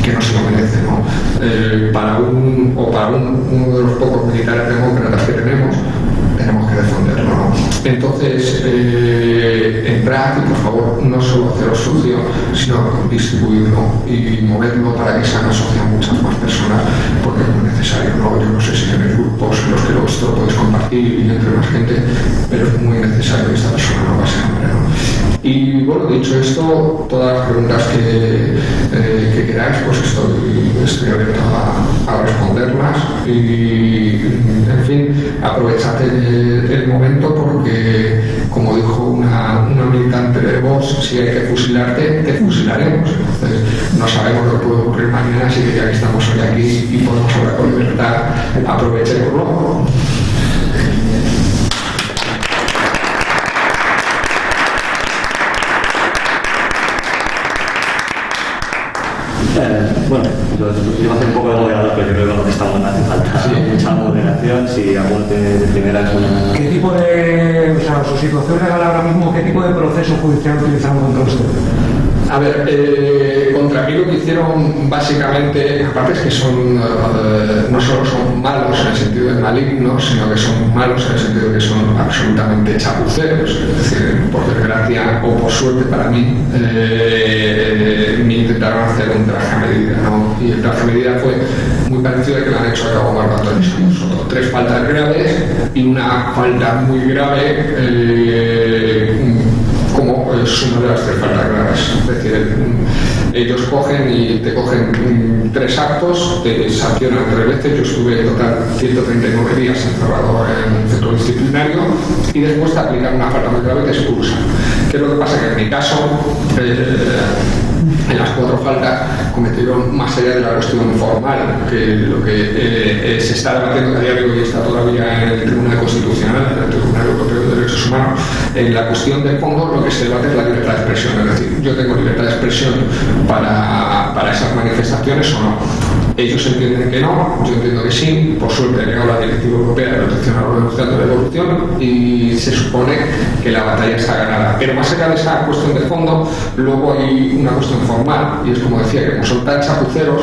que no se lo merece, ¿no? Para uno de los pocos militares demócratas que tenemos que defenderlo, ¿no? Entonces, entrad y por favor no solo haceros socio, sino distribuirlo y moverlo para que se hagan socio a muchas más personas, porque es muy necesario, ¿no? Yo no sé si tenéis grupos en los que esto lo podéis compartir y entre más gente, pero es muy necesario que esta persona no pase hambre, ¿no? Y bueno, dicho esto, todas las preguntas que queráis, pues estoy abierto a responderlas, y en fin, aprovechad el momento, porque como dijo una militante de Vox, si hay que fusilarte, te fusilaremos. Entonces, no sabemos lo que puede ocurrir mañana, así que ya que estamos hoy aquí y podemos hablar con libertad, aprovechémoslo. Bueno, yo voy a hacer un poco de moderador, pero yo creo que lo que estamos no hace falta mucha moderación. Si alguno de primera es una... ¿Qué tipo de, o sea, su situación legal ahora mismo, qué tipo de proceso judicial utilizaron contra usted? A ver, contra mí lo que hicieron básicamente, aparte es que son, no solo son malos en el sentido de malignos, sino que son malos en el sentido de que son absolutamente chapuceros. Es decir, por desgracia o por suerte para mí, me intentaron hacer un traje a medida, ¿no? Y el traje a medida fue muy parecido al que le han hecho a Cabo Marco Antonio Santos Soto. 3 faltas graves y una falta muy grave, como suma de las 3 faltas graves. Es decir, Ellos cogen y te cogen 3 actos, te sancionan 3 veces. Yo estuve en total 139 días encerrado en un centro disciplinario y después te aplican una falta muy grave y te expulsan. ¿Qué es lo que pasa? Que en mi caso, en las 4 faltas cometieron, más allá de la cuestión formal, que lo que se está debatiendo a día de hoy y está todavía en el Tribunal Constitucional, en el Tribunal Europeo de Derechos Humanos, en la cuestión de fondo lo que se debate es la libertad de expresión. Es decir, yo tengo libertad de expresión para esas manifestaciones o no. Ellos entienden que no, yo entiendo que sí. Por suerte he llegado a la Directiva Europea de Protección a los Denunciantes de Corrupción y se supone que la batalla está ganada. Pero más allá de esa cuestión de fondo, luego hay una cuestión formal, y es como decía, que como son tan chapuceros,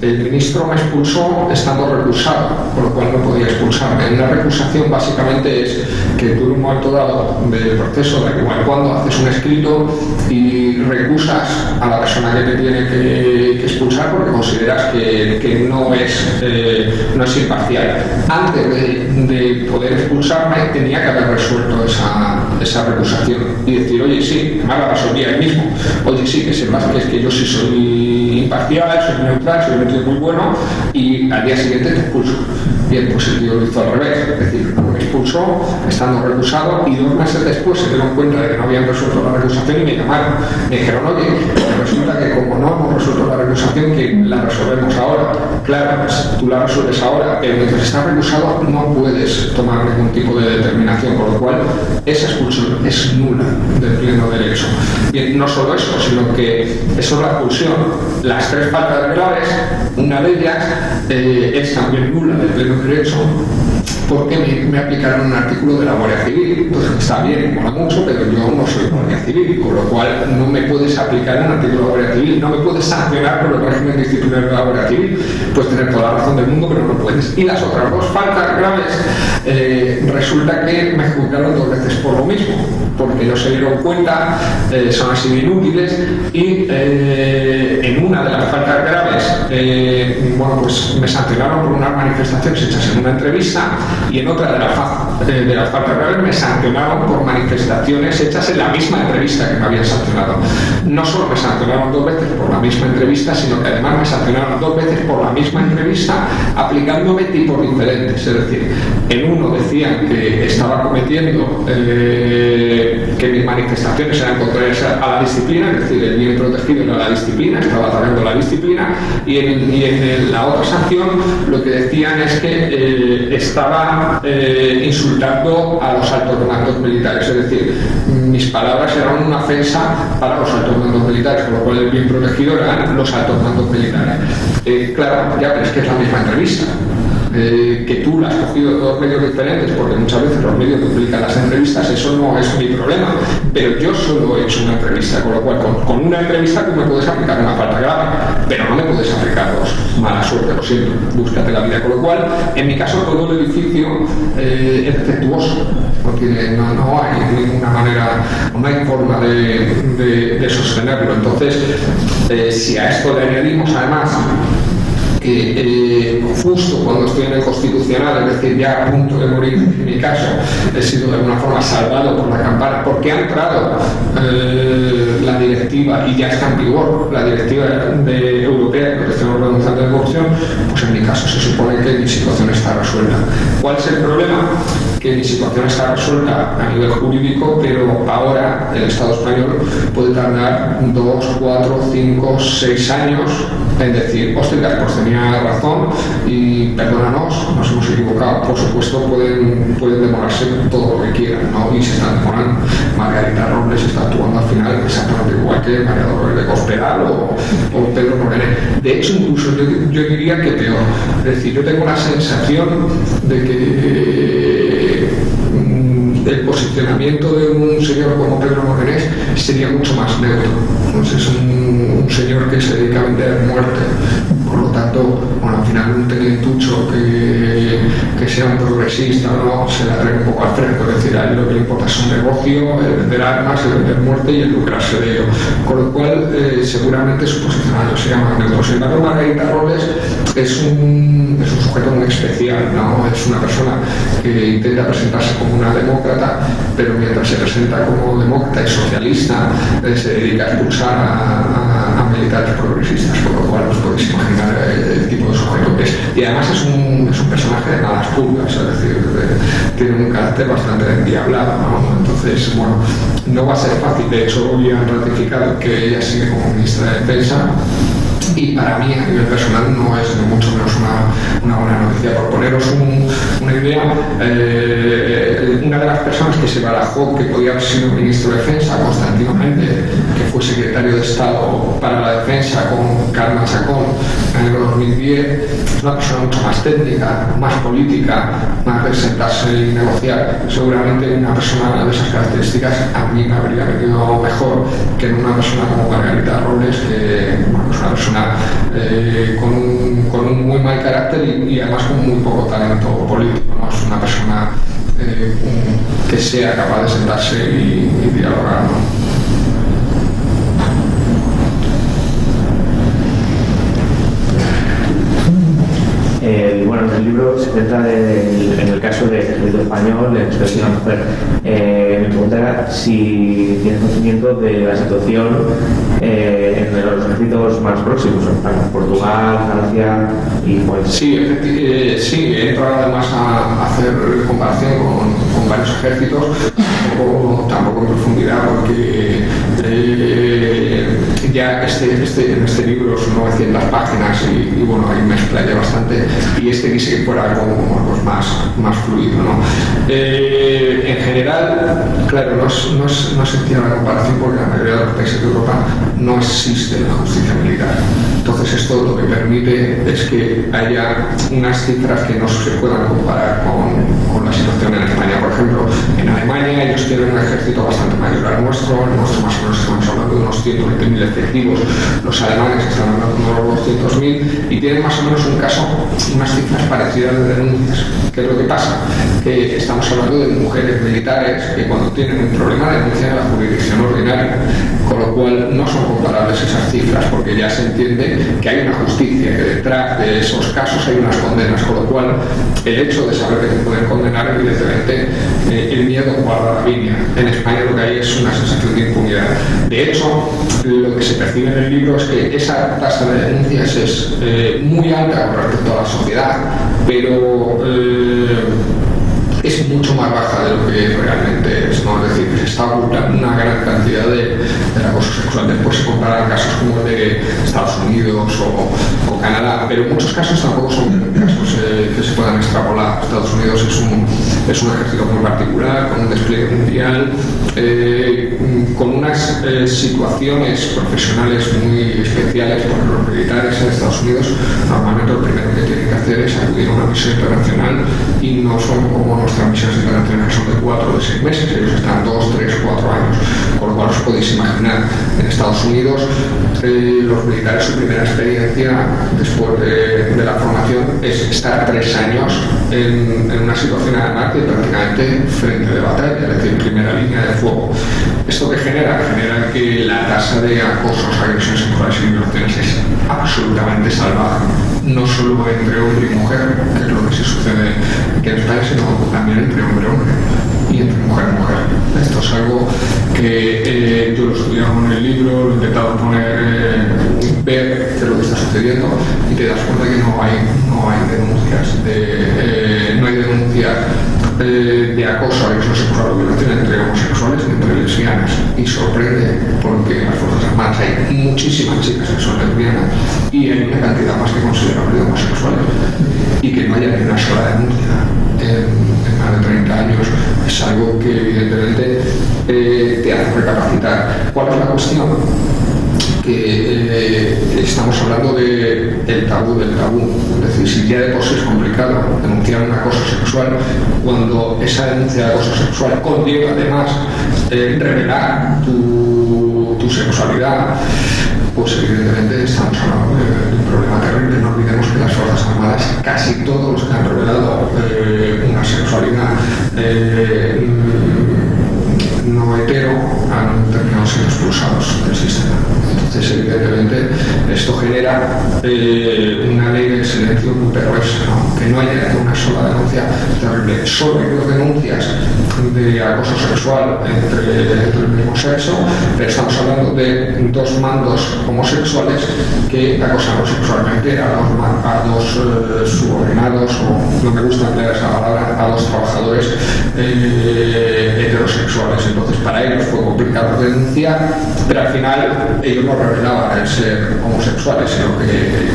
el ministro me expulsó estando recusado, con lo cual no podía expulsarme. Una recusación básicamente es que tú en un momento dado del proceso, de igual cuando haces un escrito y recusas a la persona que te tiene que expulsar porque consideras que no es imparcial. Antes de poder expulsarme tenía que haber resuelto esa recusación y decir, oye, sí, además la resolvía él mismo, oye, sí, que sepas que yo sí soy imparcial, soy neutral, soy un tío muy bueno, y al día siguiente te expulso. Bien, pues el tío lo hizo al revés, es decir, me expulsó estando recusado y 2 meses después se dieron cuenta de que no habían resuelto la recusación y me llamaron. Me dijeron, oye, resulta que como no hemos resuelto la recusación, que la resolvemos ahora. Claro, pues tú la resuelves ahora, pero mientras estás recusado no puedes tomar ningún tipo de determinación, con lo cual esa expulsión es nula de pleno derecho. Bien, no solo eso, sino que eso es la expulsión. Las 3 faltas graves, una de ellas es también nula de pleno derecho, porque me aplicaron un artículo de la Guardia Civil. Entonces está bien, mola mucho, pero yo no soy Guardia Civil, con lo cual no me puedes aplicar un artículo de la Guardia Civil, no me puedes sancionar por el régimen disciplinario de la Guardia Civil. Puedes tener toda la razón del mundo, pero no puedes. Y las otras 2 faltas graves, resulta que me juzgaron 2 veces por lo mismo, porque no se dieron cuenta, son así de inútiles, y en una de las faltas graves, bueno, pues me sancionaron por unas manifestaciones hechas en una entrevista, y en otra de las faltas graves me sancionaron por manifestaciones hechas en la misma entrevista que me habían sancionado. No solo me sancionaron 2 veces por la misma entrevista, sino que además me sancionaron 2 veces por la misma entrevista aplicándome tipos diferentes. Es decir, en uno decían que estaba cometiendo, que mis manifestaciones eran contrarias a la disciplina, es decir, el bien protegido era la disciplina, estaba atacando la disciplina, y en la otra sanción lo que decían es que estaba insultando a los altos mandos militares, es decir, mis palabras eran una ofensa para los altos mandos militares, con lo cual el bien protegido eran los altos mandos militares. Claro, ya, pero es que es la misma entrevista. Que tú la has cogido de 2 medios diferentes, porque muchas veces los medios duplican las entrevistas, eso no es mi problema, pero yo solo he hecho una entrevista, con lo cual con una entrevista tú me puedes aplicar una falta grave, pero no me puedes aplicar 2. Mala suerte, lo siento, búscate la vida. Con lo cual, en mi caso, todo el edificio es defectuoso, no hay ninguna manera, no hay forma de sostenerlo. Entonces, si a esto le añadimos además que justo cuando estoy en el Constitucional, es decir, ya a punto de morir, en mi caso, he sido de alguna forma salvado por la campana, porque ha entrado la directiva y ya está en vigor la directiva europea de protección a los denunciantes de corrupción, pues en mi caso se supone que mi situación está resuelta. ¿Cuál es el problema? Que mi situación está resuelta a nivel jurídico, pero ahora el Estado español puede tardar 2, 4, 5, 6 años en decir, hostia, pues tenía razón y perdónanos, nos hemos equivocado. Por supuesto, pueden demorarse todo lo que quieran, ¿no? Y se están demorando. Margarita Robles está actuando al final exactamente igual que María Dolores de Cospedal o Pedro Moreno. De hecho, incluso yo diría que peor. Es decir, yo tengo la sensación de que el posicionamiento de un señor como Pedro Morenés sería mucho más neutro. Entonces, es un señor que se dedica a vender muerte. Por lo tanto, bueno, al final un tenientucho que sea un progresista no se la trae un poco al fresco. Es decir, a él lo que le importa es un negocio, el vender armas, el vender muerte y el lucrarse de ello. Con lo cual, seguramente su posicionamiento sería más neutro. Sin embargo, Margarita Robles es un sujeto muy especial, ¿no? Es una persona que intenta presentarse como una demócrata, pero mientras se presenta como demócrata y socialista, se dedica a expulsar a militares progresistas, por lo cual os podéis imaginar el tipo de sujeto que es. Y además es un personaje de malas pulgas, es decir, tiene un carácter bastante endiablado, ¿no? Entonces, bueno, no va a ser fácil. De hecho, hoy han ratificado que ella sigue como ministra de Defensa. Y para mí, a nivel personal, no es ni mucho menos una buena noticia. Por poneros una idea, una de las personas que se barajó que podía haber sido ministro de Defensa, Constantino Méndez, que fue secretario de Estado para la Defensa con Carme Chacón en el 2010, es una persona mucho más técnica, más política, más de sentarse y negociar. Seguramente una persona de esas características a mí me habría venido mejor que una persona como Margarita Robles, que bueno, es una persona con un muy mal carácter y además con muy poco talento político, ¿no? Es una persona que sea capaz de sentarse y dialogar, ¿no? Bueno, en el libro se centra en el caso del ejército español, en especial una mujer. Me preguntaba si tienes conocimiento de la situación en los ejércitos más próximos, en Portugal, Francia y pues... Sí, he entrado además a hacer comparación con varios ejércitos, tampoco en profundidad, porque ya en este libro son 900 páginas y bueno, ahí me explayé bastante, y quise que fuera algo pues, más fluido, ¿no? En general, claro, no se entiende la comparación porque en la mayoría de los países de Europa no existe la justicia militar. Entonces esto lo que permite es que haya unas cifras que no se puedan comparar con la situación en España. Por ejemplo, en Alemania ellos tienen un ejército bastante mayor al nuestro. El nuestro más o menos estamos hablando de unos 120.000 efectivos. Los alemanes están hablando de unos 200.000 y tienen más o menos unas cifras parecidas de denuncias. ¿Qué es lo que pasa? Que estamos hablando de mujeres militares que cuando tienen un problema denuncian a la jurisdicción ordinaria, con lo cual no son comparables esas cifras, porque ya se entiende que hay una justicia, que detrás de esos casos hay unas condenas, con lo cual el hecho de saber que te pueden condenar, evidentemente el miedo guarda la línea. En España lo que hay es una sensación de impunidad. De hecho, lo que se percibe en el libro es que esa tasa de denuncias es muy alta con respecto a la sociedad, pero es mucho más baja de lo que realmente es, ¿no? Es decir, que se está ocultando una gran cantidad del acoso sexual. Después se comparan casos como el de Estados Unidos o Canadá, pero muchos casos tampoco son casos que se puedan extrapolar. Estados Unidos es un ejército muy particular, con un despliegue mundial, con unas situaciones profesionales muy especiales. Porque los militares en Estados Unidos normalmente lo primero que tienen que hacer es acudir a una misión internacional y no son como nuestras misiones internacionales, son de 4 o de 6 meses, ellos están 2, 3 o 4 años, con lo cual os podéis imaginar. En Estados Unidos los militares, su primera experiencia después de la formación es estar 3 años en una situación además de prácticamente frente de batalla, es decir, primera línea de fuego. ¿Esto qué genera? Genera que la tasa de acosos, agresiones sexuales y violaciones es absolutamente salvaje, no solo entre hombre y mujer, que es lo que se sucede aquí en España, sino también entre hombre y hombre y entre mujer y mujer. Esto es algo que yo lo he estudiado en el libro, lo he intentado ver qué es lo que está sucediendo y te das cuenta que no hay denuncias no hay denuncias de acoso, agresión sexual o violación entre homosexuales y entre lesbianas, y sorprende porque en las Fuerzas Armadas hay muchísimas chicas que son lesbianas y hay una cantidad más que considerable de homosexuales, y que no haya ni una sola denuncia en más de 30 años es algo que evidentemente te hace recapacitar. ¿Cuál es la cuestión? Que estamos hablando del tabú. Es decir, si ya de por sí es complicado denunciar un acoso sexual, cuando esa denuncia de acoso sexual conlleva además revelar tu sexualidad, pues evidentemente estamos hablando de un problema terrible. No olvidemos que las Fuerzas Armadas, casi todos los que han revelado una sexualidad no hetero, han terminado siendo expulsados del sistema. Entonces, evidentemente esto genera una ley de silencio muy perversa, ¿no? Que no haya una sola denuncia terrible. Solo hay 2 denuncias de acoso sexual entre el mismo sexo, pero estamos hablando de 2 mandos homosexuales que acosan sexualmente a dos subordinados, o no me gusta emplear esa palabra, a 2 trabajadores heterosexuales. Entonces para ellos fue complicado denunciar, pero al final ellos no revelaban el ser homosexuales, sino que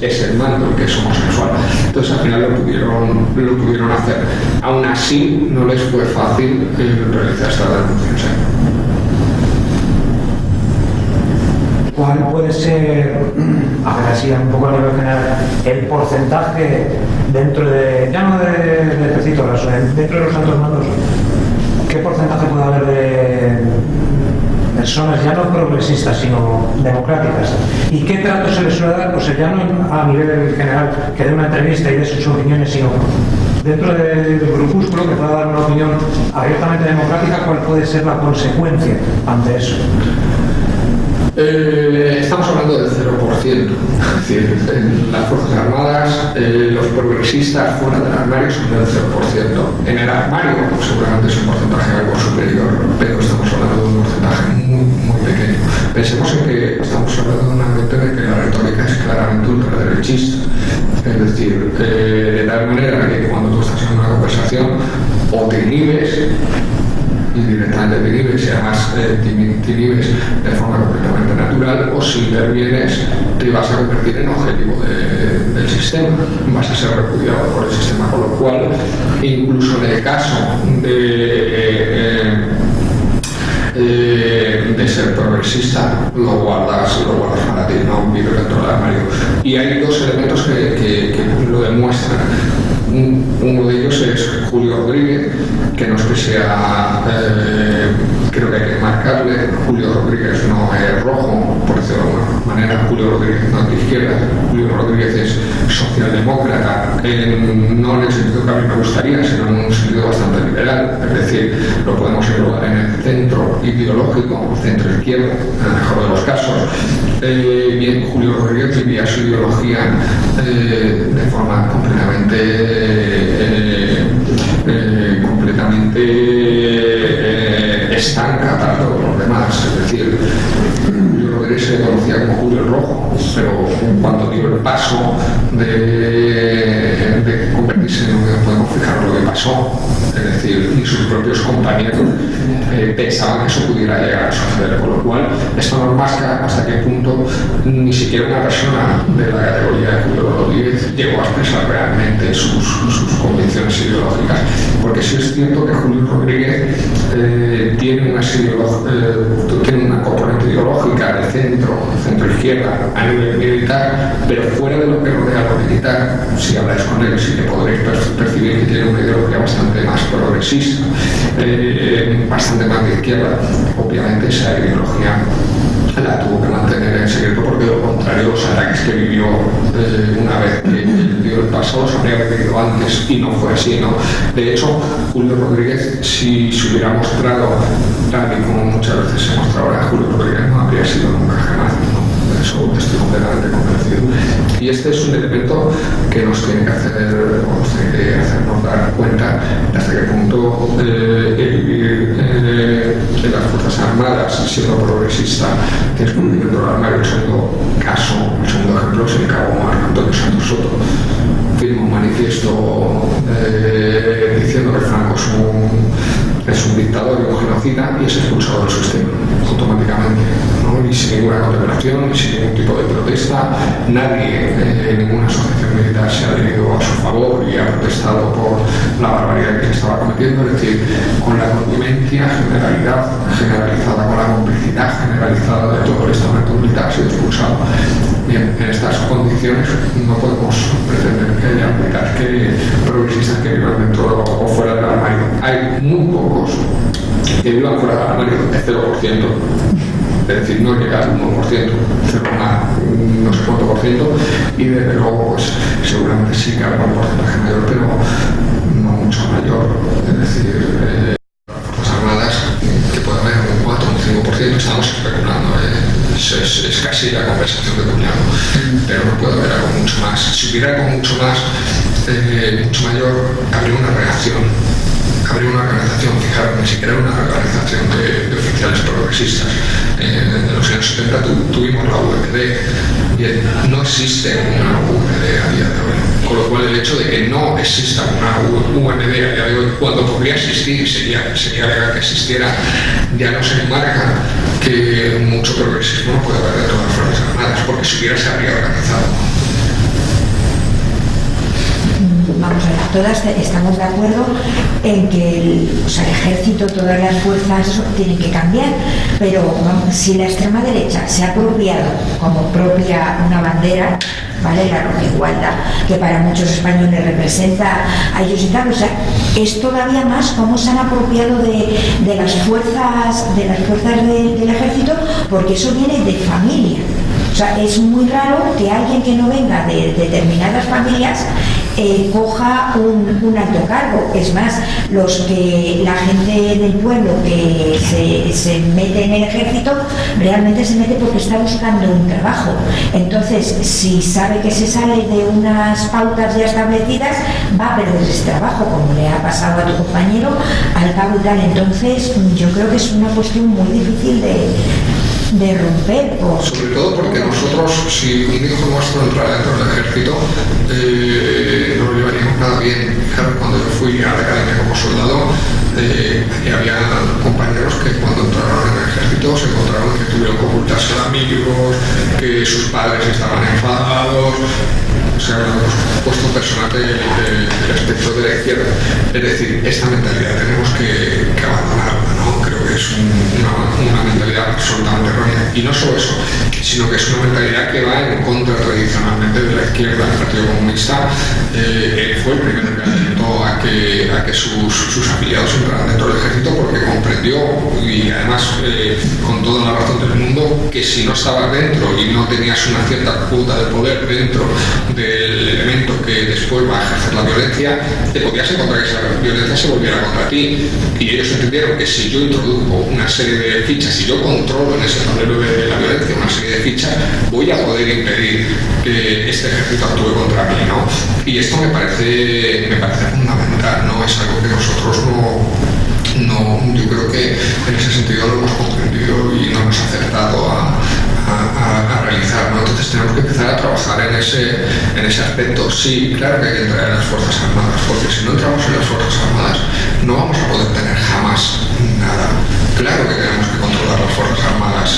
es el mando el que es homosexual. Entonces al final lo pudieron hacer. Aún así no les fue fácil realizar esta denuncia. ¿Cuál puede ser, a ver, así un poco a nivel general, el porcentaje dentro de, ya no de ejército, dentro de los altos mandos, qué porcentaje puede haber de personas ya no progresistas sino democráticas? ¿Y qué trato se les suele dar? O sea, ya no a nivel general, que dé una entrevista y dé sus opiniones, sino dentro del grupúsculo que pueda dar una opinión abiertamente democrática, ¿cuál puede ser la consecuencia ante eso? Estamos hablando del 0%, es decir, en las Fuerzas Armadas los progresistas fuera del armario son del 0%. En el armario seguramente es un porcentaje algo superior, pero estamos hablando de un porcentaje muy pequeño. Pensemos en que estamos hablando de un ambiente en el que la retórica es claramente ultraderechista. Es decir, de tal manera que cuando tú estás en una conversación o te inhibes, y directamente te inhibes, y además te inhibes de forma completamente natural, o si intervienes te vas a convertir en objetivo del sistema, vas a ser repudiado por el sistema, con lo cual incluso en el caso de ser progresista lo guardas para ti, no vive dentro del armario. Y hay 2 elementos que lo demuestran. Uno de ellos es Julio Rodríguez, que no es que sea, creo que hay que marcarle, Julio Rodríguez no es rojo, por decirlo de alguna manera, Julio Rodríguez no es de izquierda, Julio Rodríguez es socialdemócrata, no en el sentido que a mí me gustaría, sino en un sentido bastante liberal, es decir, lo podemos englobar en el centro ideológico, centro izquierda, en el mejor de los casos. Bien, Julio Rodríguez vivía su ideología de forma completamente estanca para todos los demás. Es decir, Julio Rodríguez se conocía como Julio el Rojo, pero cuando dio el paso de convertirse en lo que podemos fijar lo que pasó, es decir, ni sus propios compañeros pensaban que eso pudiera llegar a suceder, con lo cual esto nos masca hasta qué punto ni siquiera una persona de la categoría de Julio Rodríguez llegó a expresar realmente sus convicciones ideológicas, porque sí es cierto que Julio Rodríguez tiene una componente ideológica de centro izquierda a nivel militar, pero fuera de lo que rodea lo militar, si habláis con él sí que podréis percibir que tiene una ideología bastante más progresista, bastante más de izquierda. Obviamente esa ideología la tuvo que mantener en secreto, porque de lo contrario los ataques que vivió una vez que dio el paso los habría vivido antes, y no fue así, ¿no? De hecho, Julio Rodríguez, si se hubiera mostrado tal y como muchas veces se muestra ahora, Julio Rodríguez no habría sido nunca jamás, ¿no? De eso estoy completamente convencido. Y este es un elemento que nos tiene que hacernos dar cuenta de hasta qué punto vivir en las Fuerzas Armadas siendo progresista tienes que vivir dentro del armario. El segundo ejemplo es el cabo Marco Antonio Santos Soto. Firma un manifiesto diciendo que Franco es un dictador y un genocida, y es expulsado del sistema automáticamente, ¿no? Y sin ninguna contemplación, ni sin ningún tipo de protesta. Nadie, ninguna asociación militar se ha adherido a su favor y ha protestado por la barbaridad que se estaba cometiendo, es decir, con la connivencia generalizada, con la complicidad generalizada de todo el estamento militar, ha sido expulsado. Bien, en estas condiciones no podemos pretender que haya militares progresistas que vivan dentro o fuera del armario. Hay muy pocos que vivan fuera del armario, de 0%. Es decir, no llega al 1%, no sé cuánto por ciento, y desde luego pues seguramente sí que habrá un porcentaje mayor, pero no mucho mayor. Es decir, las Fuerzas Armadas que puede haber un 4 o un 5%, estamos especulando. es casi la conversación de cuñado, pero no puede haber algo mucho más. Si hubiera algo mucho más, mucho mayor, habría una reacción. Habría una organización, fijaros, ni siquiera una organización de oficiales progresistas. En los años 70 tuvimos la UMD. Bien, no existe una UMD a día de hoy. Con lo cual el hecho de que no exista una UMD a día de hoy, cuando podría existir, sería legal que existiera, ya nos enmarca que mucho progresismo no puede haber dentro de las Fuerzas Armadas, porque si hubiera se habría organizado. Vamos a ver, todas estamos de acuerdo en que el ejército, todas las fuerzas, eso tienen que cambiar, pero vamos, si la extrema derecha se ha apropiado como propia una bandera, ¿vale? La roja igualdad, que para muchos españoles representa a ellos y tal, o sea, es todavía más cómo se han apropiado de las fuerzas del ejército, porque eso viene de familia. O sea, es muy raro que alguien que no venga de determinadas familias coja un alto cargo. Es más, la gente del pueblo que se mete en el ejército realmente se mete porque está buscando un trabajo. Entonces, si sabe que se sale de unas pautas ya establecidas, va a perder ese trabajo, como le ha pasado a tu compañero, al cabo y tal. Entonces, yo creo que es una cuestión muy difícil de romper. Sobre todo porque nosotros, si un hijo nuestro entrara dentro del ejército, no lo llevaríamos nada bien. Claro, cuando yo fui a la academia como soldado, había compañeros que cuando entraron en el ejército se encontraron que tuvieron que ocultarse de amigos, que sus padres estaban enfadados. O sea, hemos puesto un personaje del espectro de la izquierda. Es decir, esta mentalidad tenemos que abandonarla, ¿no? Creo que es una mentalidad absolutamente errónea. Y no solo eso, sino que es una mentalidad que va en contra tradicionalmente de la izquierda. El Partido Comunista fue el primero que alentó a que sus afiliados entraran dentro del ejército, porque comprendió, y además con toda la razón del mundo, que si no estabas dentro y no tenías una cierta cuota de poder dentro del elemento que después va a ejercer la violencia, te podías encontrar que esa violencia se volviera contra ti. Y ellos entendieron que si yo introduzco una serie de fichas, si yo controlo en ese tablero de la violencia una serie de fichas, voy a poder impedir que este ejército actúe contra mí, ¿no? Y esto me parece fundamental, ¿no? Es algo que nosotros no, yo creo que en ese sentido lo hemos comprendido y no hemos acertado a realizar, ¿no? Entonces tenemos que empezar a trabajar en ese aspecto. Sí, claro que hay que entrar en las Fuerzas Armadas, porque si no entramos en las Fuerzas Armadas no vamos a poder tener jamás nada. Claro que tenemos que controlar las Fuerzas Armadas.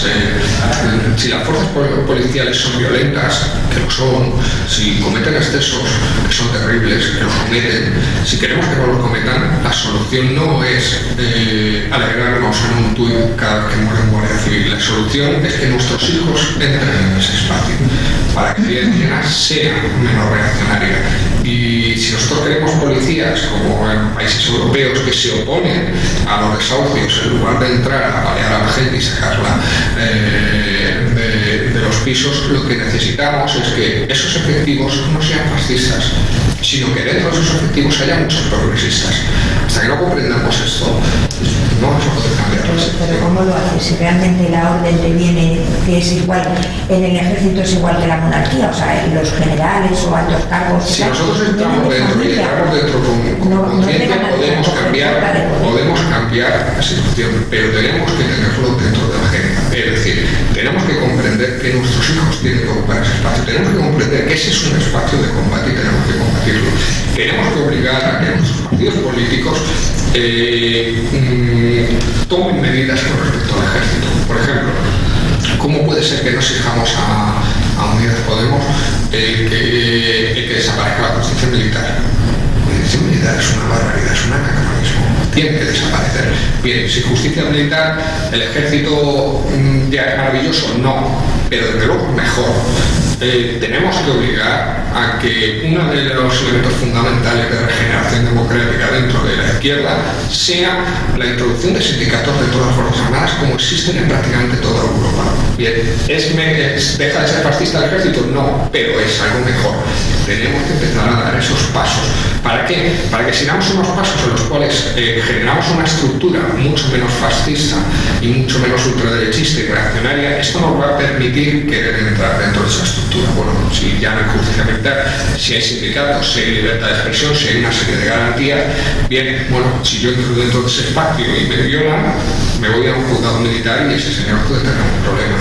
Si las fuerzas policiales son violentas, que lo son, si cometen excesos, que son terribles, que los cometen, si queremos que no los cometan, la solución no es alegrarnos en un tuit cada vez que muere un guardia civil. La solución es que nuestros hijos entren en ese espacio, para que la vida sea menos reaccionaria. Y si nosotros queremos policías, como en países europeos, que se oponen a los desahucios, en lugar de entrar a balear a la gente y sacarla de los pisos, lo que necesitamos es que esos efectivos no sean fascistas, sino que dentro de esos efectivos haya muchos progresistas. Hasta que no comprendamos esto, no vamos a poder cambiar. Pero ¿cómo lo haces? Si realmente la orden te viene, que es igual, en el ejército es igual que la monarquía, o sea, los generales o altos cargos. Si nosotros entramos dentro y entramos dentro con conciencia, podemos cambiar la situación, pero tenemos que tenerlo dentro de la agenda. Es decir, tenemos que comprender que nuestros hijos tienen que ocupar ese espacio, tenemos que comprender que ese es un espacio de combate y tenemos que combatirlo. Tenemos que obligar a que nuestros partidos políticos tomen medidas con respecto al ejército. Por ejemplo, ¿cómo puede ser que no exijamos a Unidas Podemos que desaparezca la justicia militar? La justicia militar es una barbaridad, es un anacronismo. Tiene que desaparecer. Bien, si justicia militar, el ejército ya es maravilloso, no, pero desde luego mejor. Tenemos que obligar a que uno de los elementos fundamentales de regeneración democrática dentro de la izquierda sea la introducción de sindicatos dentro de las Fuerzas Armadas, como existen en prácticamente toda Europa. Bien, ¿deja de ser fascista el ejército? No, pero es algo mejor. tenemos que empezar a dar esos pasos. ¿Para qué? Para que sigamos unos pasos en los cuales generamos una estructura mucho menos fascista y mucho menos ultraderechista y reaccionaria. Esto nos va a permitir querer entrar dentro de esa estructura. Bueno, si ya no hay justicia militar, si hay sindicatos, si hay libertad de expresión, si hay una serie de garantías, bien, bueno, si yo entro dentro de ese espacio y me violan, me voy a un juzgado militar y ese señor puede tener un problema.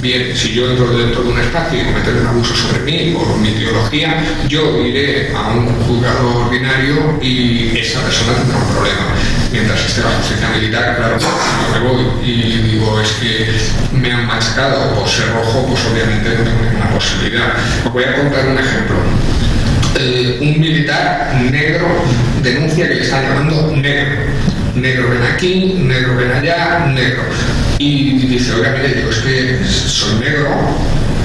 Bien, si yo entro dentro de un espacio y cometen un abuso sobre mí por mi ideología, yo iré a un juzgado ordinario y esa persona tendrá un problema. Mientras esté la justicia militar, claro, yo me voy y digo, es que me han machacado por ser rojo, pues obviamente no tengo ninguna posibilidad. Os voy a contar un ejemplo. Un militar negro denuncia que le están llamando negro. Negro ven aquí, negro ven allá, negro. Y dice, oiga, mire, yo es que soy negro,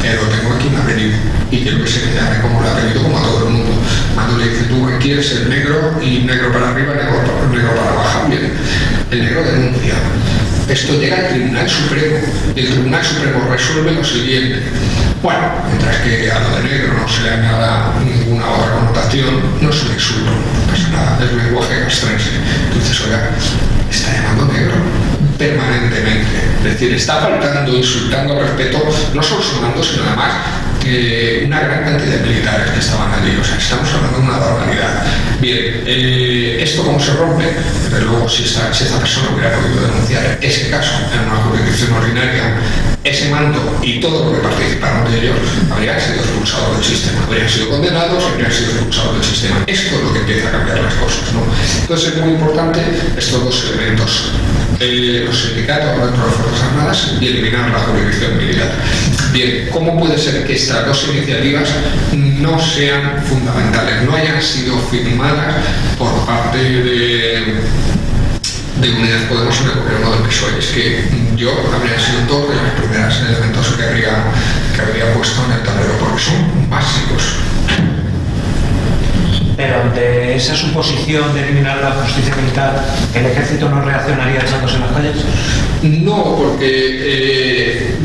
pero tengo aquí un apellido y quiero que se me llame como el apellido, como a todo el mundo. Cuando le dice, tú quieres ser negro y negro para arriba, negro para abajo, bien. El negro denuncia. Esto llega al Tribunal Supremo y el Tribunal Supremo resuelve lo siguiente. Bueno, mientras que a lo de negro no se le añada ninguna otra connotación, no es un insulto, no pasa nada, es lenguaje castrense. Entonces, oiga, está llamando negro permanentemente. Es decir, está faltando, insultando al respeto, no solo su mando, sino además una gran cantidad de militares que estaban allí. O sea, estamos hablando de una barbaridad. Bien, ¿esto cómo se rompe? Pero luego, si esta persona hubiera podido denunciar ese caso en una jurisdicción ordinaria, ese mando y todo lo que participaron de ellos habrían sido expulsados del sistema, habrían sido condenados, habrían sido expulsados del sistema. Esto es lo que empieza a cambiar las cosas, ¿no? Entonces es muy importante estos dos elementos. Los sindicatos dentro de las Fuerzas Armadas y eliminar la jurisdicción militar. Bien, ¿cómo puede ser que estas dos iniciativas no sean fundamentales, no hayan sido firmadas por parte de Unidas Podemos en el gobierno del PSOE? Es que yo habría sido dos de los primeros elementos que habría puesto en el tablero, porque son básicos. Pero ante esa suposición de eliminar la justicia militar, ¿el ejército no reaccionaría echándose en las calles? No, porque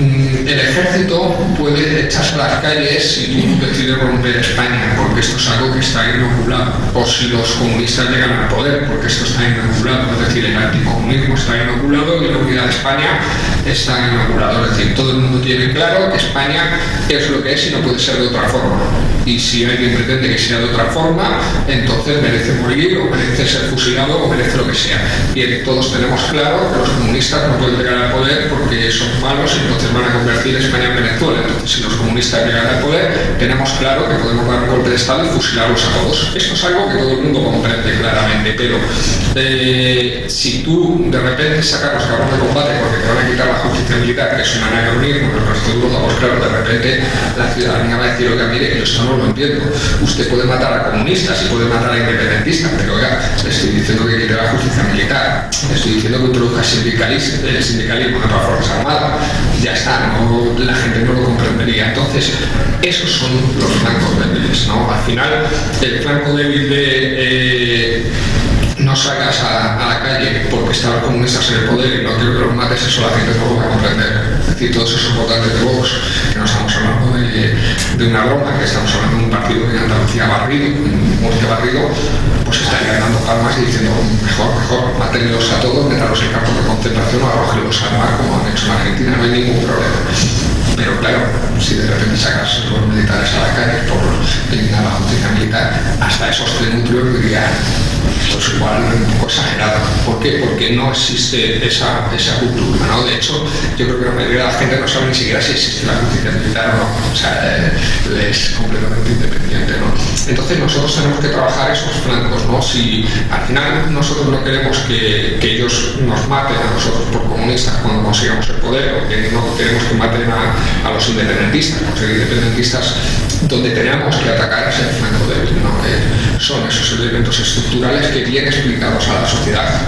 el ejército puede echarse a las calles si decide romper España, porque esto es algo que está inoculado. O si los comunistas llegan al poder, porque esto está inoculado. Es decir, el anticomunismo está inoculado y la unidad de España está inoculado. Es decir, todo el mundo tiene claro que España es lo que es y no puede ser de otra forma. Y si alguien pretende que sea de otra forma, entonces merece morir o merece ser fusilado o merece lo que sea. Bien, todos tenemos claro que los comunistas no pueden llegar al poder porque son malos y entonces van a convertir España en Venezuela. Entonces, si los comunistas llegan al poder, tenemos claro que podemos dar un golpe de Estado y fusilarlos a todos. Esto es algo que todo el mundo comprende claramente, pero si tú de repente sacas los carros de combate porque te van a quitar la justicia militar, que es un anacronismo, que el resto de Europa, pues claro, de repente la ciudadanía va a decir, oiga, mire, yo esto no lo entiendo. Usted puede matar a comunistas y puede matar a independentistas, pero oiga, le estoy diciendo que quiere la justicia militar, le estoy diciendo que introduzca el sindicalismo en las Fuerzas Armadas. Ya está, no, la gente no lo comprendería. Entonces, esos son los flancos débiles, ¿no? Al final, el flanco débil de no salgas a la calle porque están los comunistas en el poder y no quiero que los mates, eso la gente no lo va a comprender. Es decir, todos esos votantes de Vox, que no estamos hablando de una broma, que estamos hablando de un partido de Andalucía barrido, Murcia barrido, pues estarían dando palmas y diciendo, mejor, mátenlos a todos, meterlos en campos de concentración o arrójenlos al mar como han hecho en Argentina, no hay ningún problema. Pero claro, si de repente sacas los militares a la calle por eliminar la justicia militar, hasta esos cenutrios dirían, pues igual un poco exagerado. ¿Por qué? Porque no existe esa cultura, ¿no? De hecho, yo creo que la mayoría de la gente no sabe ni siquiera si existe la justicia militar o no. O sea, es completamente independiente, ¿no? Entonces nosotros tenemos que trabajar esos flancos, ¿no? Si al final nosotros no queremos que ellos nos maten a nosotros por comunistas cuando consigamos el poder, o que no queremos que maten a los independentistas, los independentistas, donde tenemos que atacar es el flanco débil, ¿no? Son esos elementos estructurales que bien explicados a la sociedad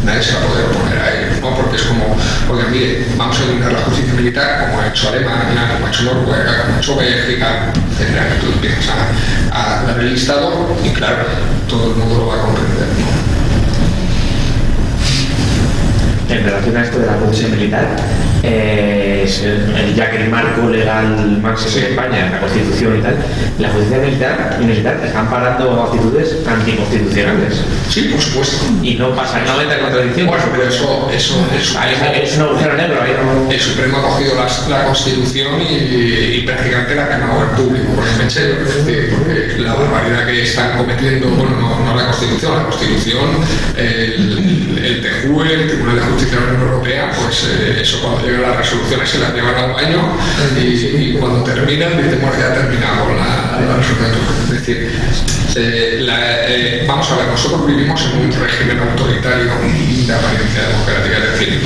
nadie se va a poder oponer a ellos, ¿no? Porque es como, oigan, mire, vamos a eliminar la justicia militar como ha hecho Alemania, como ha hecho Noruega, como ha hecho Bélgica, etc. Que tú empiezas a dar el listado y claro, todo el mundo lo va a comprender, ¿no? En relación a esto de la justicia militar, es ya que el marco legal máximo de España, la Constitución y tal, la justicia militar y militar están parando actitudes anticonstitucionales. Sí, por supuesto. Y no pasa nada de contradicción. Bueno, pero eso es un agujero negro. Ahí no... El Supremo ha cogido la Constitución y prácticamente la ha quemado al público, por el mechero, porque la barbaridad que están cometiendo, bueno, no la Constitución, el TJUE, el Tribunal de Justicia de la Unión Europea, pues eso cuando llegan las resoluciones se las llevan al baño y cuando terminan dicen, bueno, ya ha terminado la resolución. Es decir, vamos a ver, nosotros vivimos en un régimen autoritario de apariencia democrática, es decir,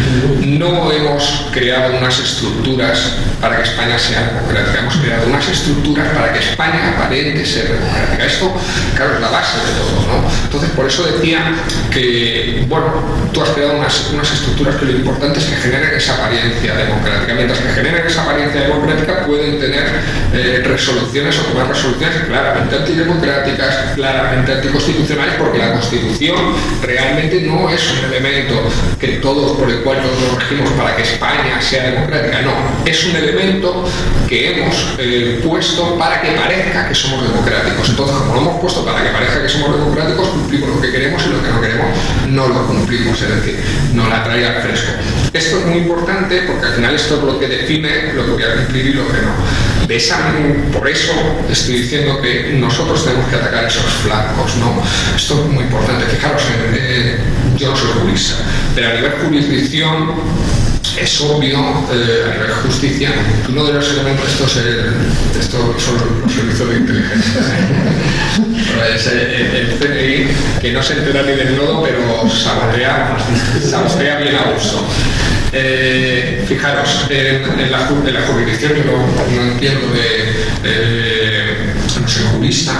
no hemos creado unas estructuras para que España sea democrática, hemos creado unas estructuras para que España aparente ser democrática. Esto, claro, es la base de todo, ¿no? Entonces, por eso decía que, bueno, tú has creado unas estructuras que lo importante es que generen esa apariencia democrática. Mientras que generen esa apariencia democrática, pueden tener resoluciones o tomar resoluciones claramente antidemocráticas, claramente anticonstitucionales, porque la Constitución realmente no es un elemento por el cual todos nos regimos para que España sea democrática, no, es un elemento que hemos puesto para que parezca que somos democráticos. Entonces, como lo hemos puesto para que parezca que somos democráticos, cumplimos lo que queremos y lo que no queremos no lo cumplimos, es decir, no la trae al fresco. Esto es muy importante porque al final esto es lo que define lo que voy a cumplir y lo que no. Por eso estoy diciendo que nosotros tenemos que atacar esos flancos, ¿no? Esto es muy importante. Fijaros, yo no soy jurista, pero a nivel jurisdicción es obvio, a nivel justicia, que uno de los elementos, estos son los servicios de inteligencia. Es el CNI, que no se entera ni del nodo, pero saborea bien a uso. Fijaros, en la jurisdicción yo no entiendo no soy jurista,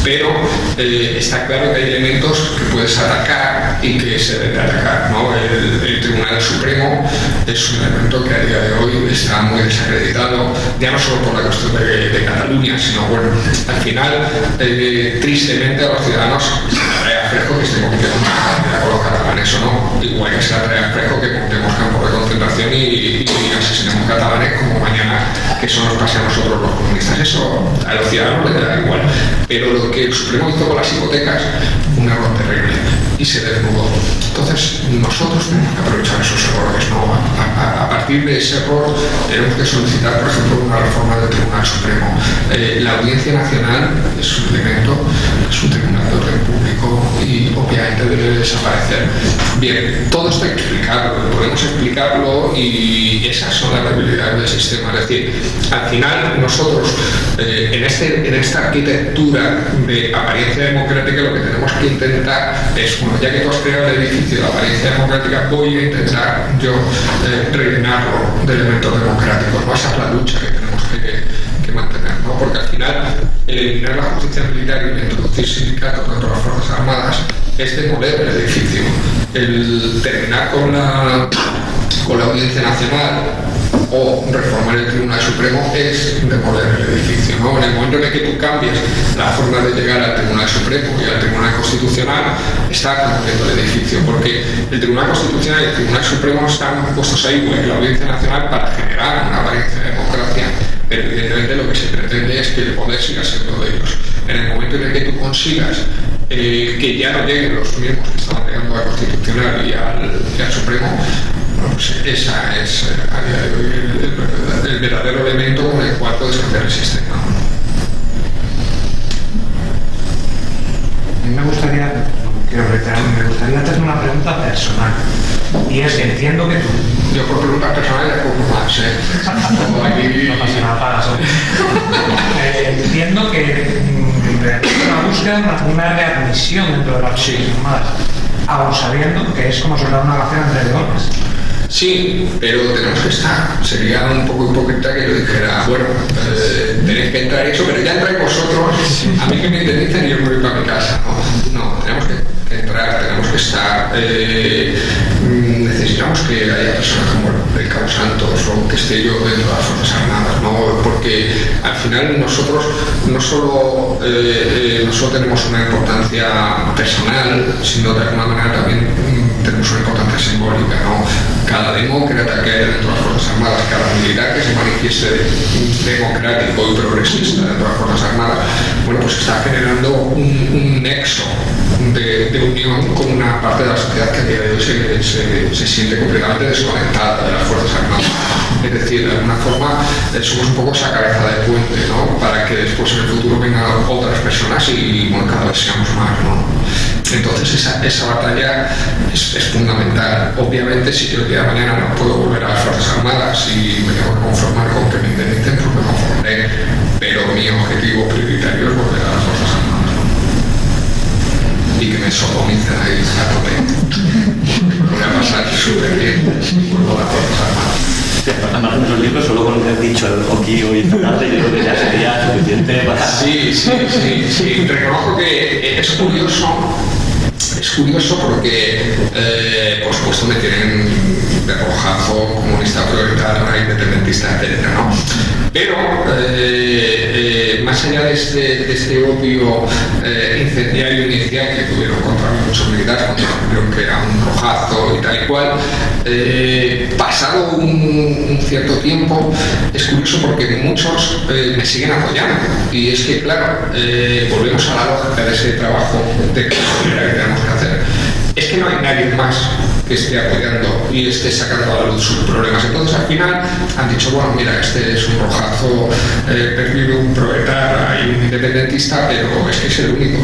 pero está claro que hay elementos que puedes atacar y que se debe atacar, ¿no? El Tribunal Supremo es un elemento que a día de hoy está muy desacreditado, ya no solo por la cuestión de Cataluña, sino, bueno, al final, tristemente a los ciudadanos se trae a fresco que estemos metiendo una bandera con los catalanes o no, igual que se trae a fresco que montemos campos de concentración y asesinemos catalanes como mañana, que eso nos pase a nosotros los comunistas. Eso a los ciudadanos les da igual, pero lo que el Supremo hizo con las hipotecas, un error terrible, y se desnudó. Entonces nosotros tenemos que aprovechar esos errores, ¿no? A partir de ese error tenemos que solicitar, por ejemplo, una reforma del Tribunal Supremo. La Audiencia Nacional es un elemento, es un tribunal de orden público y obviamente debe desaparecer. Bien, todo esto hay que explicarlo, podemos explicarlo y esas son las debilidades del sistema. Es decir, al final nosotros en esta arquitectura de apariencia democrática lo que tenemos que intentar es, bueno, ya que tú has creado el edificio de apariencia democrática, voy a intentar yo rellenarlo de elementos democráticos, ¿no? Esa es la lucha que tenemos que mantener, ¿no? Porque al final eliminar la justicia militar y introducir sindicatos dentro de las Fuerzas Armadas es demoler el edificio. El terminar con la Audiencia Nacional o reformar el Tribunal Supremo es demoler el edificio, ¿no? En el momento en el que tú cambies la forma de llegar al Tribunal Supremo y al Tribunal Constitucional, está demoliendo el edificio, porque el Tribunal Constitucional y el Tribunal Supremo están puestos ahí, igual que la Audiencia Nacional, para generar una apariencia de democracia, pero evidentemente lo que se pretende es que el poder siga siendo de ellos. En el momento en el que tú consigas que ya no lleguen los mismos que estaban llegando al Constitucional y al Supremo, bueno, pues esa es a día de hoy el verdadero elemento con el cual puedes cambiar el sistema. A mí me gustaría hacer una pregunta personal. Y es que entiendo que tú... Yo por preguntas personales poco más, No pasa nada, para eso. Entiendo que una búsqueda, una readmisión dentro de las Fuerzas Armadas, aún sabiendo que es como soltar una vacuna entre leones. Sí, pero tenemos que estar. Sería un poco hipócrita que yo dijera, bueno, tenéis que entrar eso, pero ya entráis vosotros, a mí que me indemnicen y yo me voy para mi casa. No, tenemos que entrar, tenemos que estar. Necesitamos que haya personas como el Cabo Santos o que esté yo dentro de las Fuerzas Armadas, ¿no? Porque al final nosotros no solo tenemos una importancia personal, sino de alguna manera también tenemos una importancia simbólica, ¿no? Cada demócrata que haya dentro de las Fuerzas Armadas, cada militar que se manifieste democrático y progresista dentro de las Fuerzas Armadas, bueno, pues está generando un nexo de unión con una parte de la sociedad que a día de hoy se siente completamente desconectada de las Fuerzas Armadas. Es decir, de alguna forma somos un poco esa cabeza de puente, ¿no? Para que después en el futuro vengan otras personas y bueno, cada vez seamos más, ¿no? Entonces esa batalla es fundamental. Obviamente si yo el día de mañana no puedo volver a las Fuerzas Armadas y me tengo que conformar con que me indemnicen, pues me conformaré, pero mi objetivo prioritario es volver a las Fuerzas Armadas, ¿no? Y que me sodomicen ahí a tope. Lo voy a pasar súper bien vuelvo a las Fuerzas Armadas. Al margen de los libros, solo con lo que has dicho aquí hoy esta tarde, yo creo que ya sería suficiente para... Sí. Reconozco que es curioso porque, por supuesto, me tienen de rojazo, comunista autoritario, independentista, etc., ¿no? Pero, más allá de este odio incendiario inicial que tuvieron contra muchos militares, cuando descubrieron que era un rojazo y tal y cual, pasado un cierto tiempo, es curioso porque muchos me siguen apoyando. Y es que, claro, volvemos a la lógica de ese trabajo de que tenemos que hacer. Es que no hay nadie más que esté apoyando y esté sacando a la luz sus problemas. Entonces, al final, han dicho, bueno, mira, este es un rojazo, perdido, un proletario y un independentista, pero es que es el único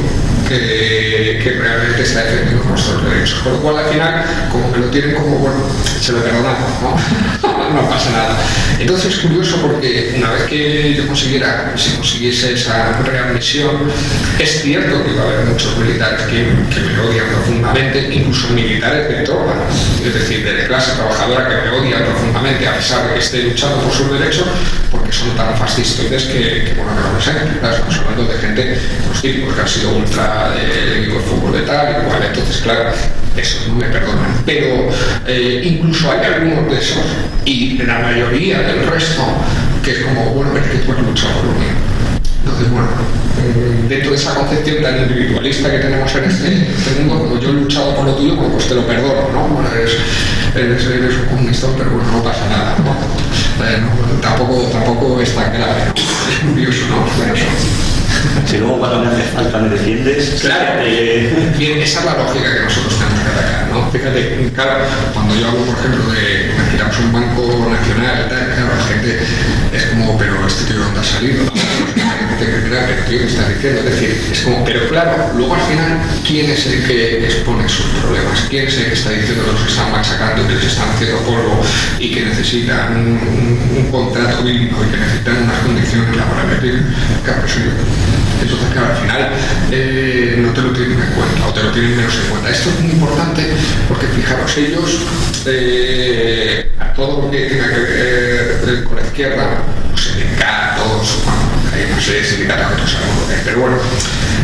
que realmente está defendiendo nuestros derechos. Por lo cual, al final, como que lo tienen como, bueno, se lo perdonamos, ¿no? No pasa nada. Entonces, es curioso porque una vez que yo consiguiese esa readmisión, es cierto que va a haber muchos militares que me odian profundamente, incluso militares de tropa, es decir, de clase trabajadora que me odian profundamente a pesar de que esté luchando por sus derechos, porque son tan fascistoides que bueno, que no lo sé. Estamos hablando de gente, los típicos que han sido ultra del equipo de fútbol de tal, igual. Entonces, claro, eso no me perdonan. Pero incluso hay algunos de esos, y la mayoría del resto, que es como, bueno, es que tú has luchado por lo mío. Entonces, bueno, dentro de esa concepción tan individualista que tenemos en este mundo, como yo he luchado por lo tuyo, pues te lo perdono, ¿no? Bueno, eres un comunista, pero bueno, no pasa nada, ¿no? Tampoco es tan grave, ¿no? Es curioso, ¿no? Bueno, eso. Si luego cuando me hace falta me defiendes... Claro, bien, esa es la lógica que nosotros tenemos que atacar, ¿no? Fíjate, claro, cuando yo hablo, por ejemplo, de que necesitamos un banco nacional y tal, claro, la gente es como, pero este tío ¿dónde ha salido? Pero tío, ¿qué estás diciendo? Es decir, es como, pero claro, luego al final, ¿quién es el que expone sus problemas? ¿Quién es el que está diciendo que los están machacando, que les están haciendo polvo y que necesitan un contrato mínimo y que necesitan unas condiciones laborales? Claro, soy yo. Entonces, claro, al final no te lo tienen en cuenta o te lo tienen menos en cuenta. Esto es muy importante porque, fijaros, ellos a todo lo que tenga que ver con la izquierda, los sindicatos, bueno, hay una serie de sindicatos que no sabemos lo que es, pero bueno,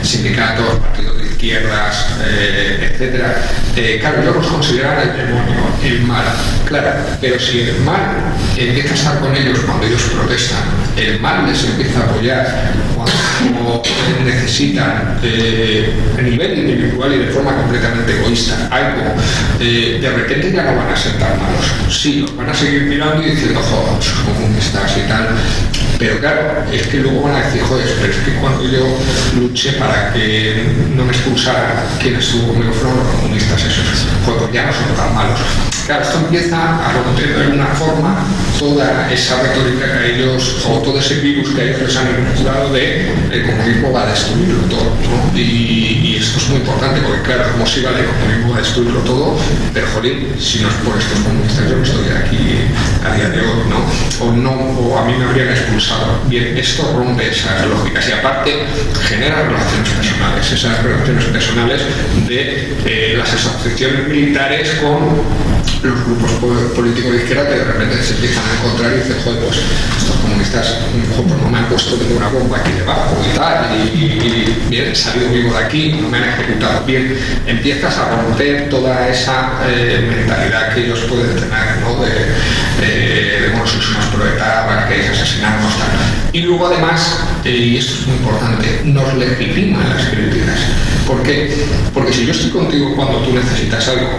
sindicatos, partidos de izquierdas, etcétera, claro, ellos los consideran el demonio, el mal, claro, pero si el mal empieza a estar con ellos cuando ellos protestan, el mal les empieza a apoyar cuando necesitan a nivel individual y de forma completamente egoísta algo, de repente ya no van a ser tan malos. Sí, los van a seguir mirando y diciendo, joder, sos comunistas y tal, pero claro, es que luego van a decir, joder, pero es que cuando yo luché para que no me expulsaran, quien estuvo conmigo fueron los comunistas, esos, joder, ya no son tan malos. Claro, esto empieza a romper de alguna forma toda esa retórica que ellos, o todo ese virus que ellos les han inoculado de el comunismo va a destruirlo todo, ¿no? Y esto es muy importante porque, claro, como si vale, el comunismo va a destruirlo todo, pero jolín, si no es por estos comunistas yo no estoy aquí a día de hoy, ¿no? O a mí me habrían expulsado. Bien, esto rompe esas lógicas y aparte genera relaciones personales, esas relaciones personales de las asociaciones militares con los grupos políticos de izquierda que de repente se empiezan a encontrar y dicen, joder, pues estos comunistas no me han puesto ninguna bomba aquí debajo y tal, y bien, he salido vivo de aquí, no me han ejecutado bien. Empiezas a romper toda esa mentalidad que ellos pueden tener, ¿no? De bueno, sois unos proletarios, que asesinarnos, tal. Y luego además, y esto es muy importante, nos legitiman las críticas. ¿Por qué? Porque si yo estoy contigo cuando tú necesitas algo,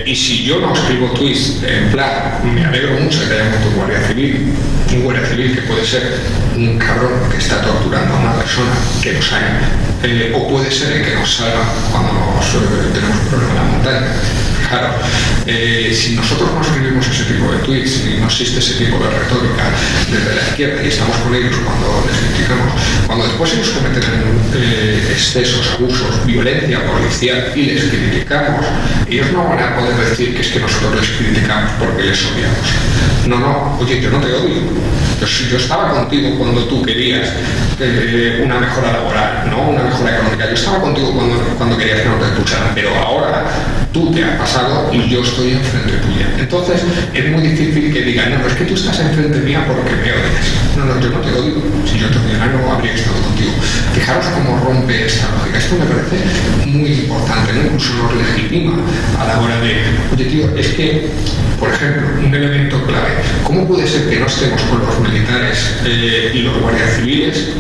Y si yo no escribo tweets en plan, me alegro mucho de que haya muerto un guardia civil que puede ser un cabrón que está torturando a una persona que nos haya, o puede ser el que nos salva cuando tenemos un problema en la montaña. Claro, si nosotros no escribimos ese tipo de tweets y no existe ese tipo de retórica desde la izquierda y estamos con ellos cuando les criticamos, cuando después ellos cometen excesos, abusos, violencia policial y les criticamos, ellos no van a poder decir que es que nosotros les criticamos porque les odiamos. No, oye, yo no te odio. Yo estaba contigo cuando tú querías una mejora laboral, ¿no? Una mejora económica. Yo estaba contigo cuando querías que no te escucharan, pero ahora tú te has pasado y yo estoy enfrente tuya. Entonces es muy difícil que digan, no, es que tú estás enfrente mía porque me odias. No, yo no te odio. Si yo te odiara no habría estado contigo. Fijaros cómo rompe esta lógica. Esto me parece muy importante, ¿no? Incluso nos legitima a la hora de, oye tío, es que, por ejemplo, un elemento clave, ¿cómo puede ser que no estemos con los militares y los guardias civiles,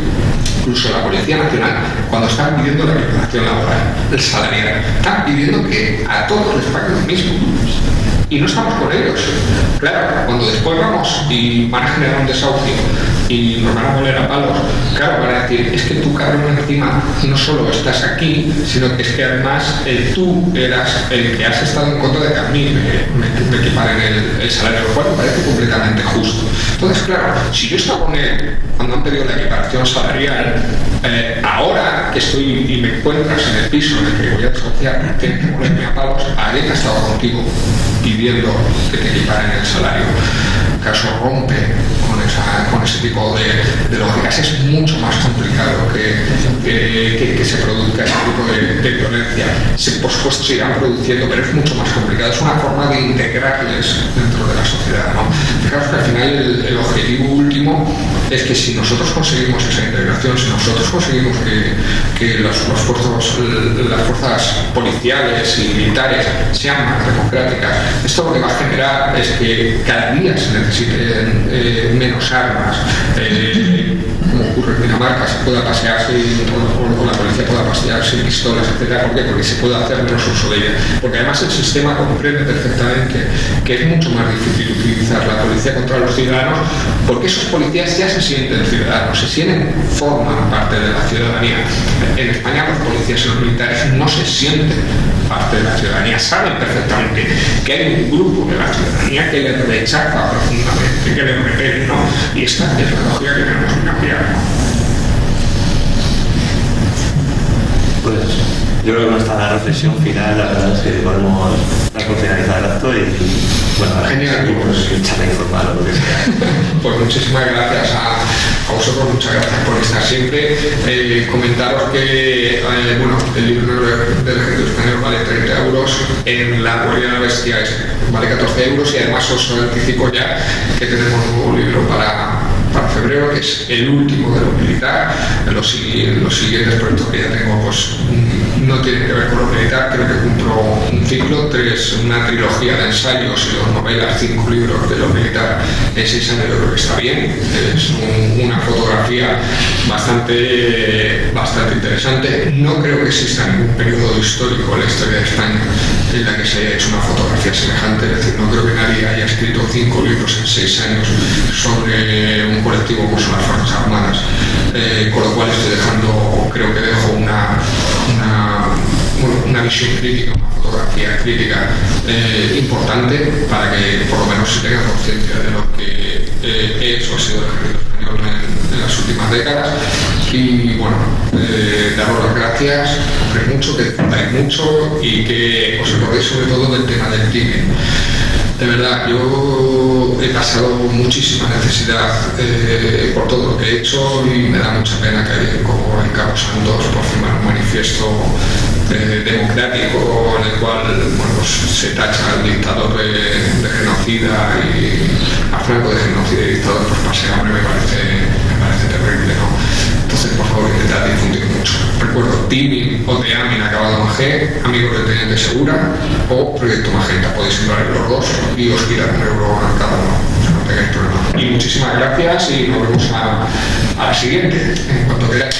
incluso la Policía Nacional, cuando están pidiendo la equiparación laboral, el salarial? Están pidiendo que a todos les paguen lo mismo. Y no estamos con ellos. Claro, cuando después vamos y van a generar un desahucio y nos van a poner a palos, claro, van a decir, es que tú, cabrón, encima no solo estás aquí, sino que es que además tú eras el que has estado en contra de que a mí me equiparen el salario, lo cual me parece completamente justo. Entonces, claro, si yo estaba con él cuando han pedido la equiparación salarial, ahora que estoy y me encuentras en el piso en el que voy a desahuciar, tienes que ponerme a palos a alguien que ha estado contigo pidiendo que te equiparen el salario. Caso rompe con ese tipo de lógicas. Es mucho más complicado que se produzca ese tipo de violencia. Por supuesto se irán produciendo, pero es mucho más complicado. Es una forma de integrarles dentro de la sociedad, ¿no? Fijaros que al final el objetivo último es que si nosotros conseguimos esa integración, si nosotros conseguimos que las fuerzas policiales y militares sean más democráticas, esto lo que va a generar es que cada día se necesiten menos armas, como ocurre en Dinamarca, se pueda pasearse o la policía pueda pasearse sin pistolas, etc. ¿Por qué? Porque se puede hacer menos uso de ella. Porque además el sistema comprende perfectamente que es mucho más difícil utilizar la policía contra los ciudadanos, porque esos policías ya se sienten ciudadanos, forman parte de la ciudadanía. En España los policías y los militares no se sienten parte de la ciudadanía, saben perfectamente que hay un grupo de la ciudadanía que les rechaza profundamente, que les repele, ¿no? Y esta es la lógica que tenemos que cambiar. Pues yo creo que con esta reflexión final la verdad es que podemos dar por finalizar el acto y bueno, genial, pues charla informal o lo que sea. Pues muchísimas gracias a vosotros, muchas gracias por estar siempre. Comentaros que bueno, el libro del Ejército Español vale 30 euros, en la Guardia de la Bestia vale 14 euros y además os anticipo ya que tenemos un nuevo libro para febrero, que es el último de lo militar. Los siguientes proyectos que ya tengo pues no tienen que ver con lo militar. Creo que cumplo un ciclo, una trilogía de ensayos y 2 novelas, 5 libros de lo militar en 6 años. Yo creo que está bien. Es una fotografía bastante interesante. No creo que exista ningún periodo histórico en la historia de España en la que se haya hecho una fotografía semejante. Es decir, no creo que nadie haya escrito 5 libros en 6 años sobre un colectivo como son las Fuerzas Armadas, con lo cual creo que dejo una visión crítica, una fotografía crítica importante para que por lo menos se tenga conciencia de lo que es o ha sido el Ejército Español en las últimas décadas. Y bueno, daros las gracias, os mucho, que disfrutáis mucho y que os acordéis sobre todo del tema del crimen. De verdad, yo he pasado muchísima necesidad por todo lo que he hecho y me da mucha pena que como en Cabo Santos por firmar un manifiesto democrático en el cual pues, se tacha al dictador de genocida y a Franco de genocida y dictador, pues pase hambre, me parece terrible, ¿no? Entonces, por favor, intentad difundir mucho. Recuerdo, TIMI o TEAMIN acabado en G, Amigos del Teniente Segura o Proyecto Magenta. Podéis entrar en los dos y os quitan €1 a cada uno. O sea, no tengáis problema. Y muchísimas gracias y nos vemos a la siguiente, en cuanto queráis.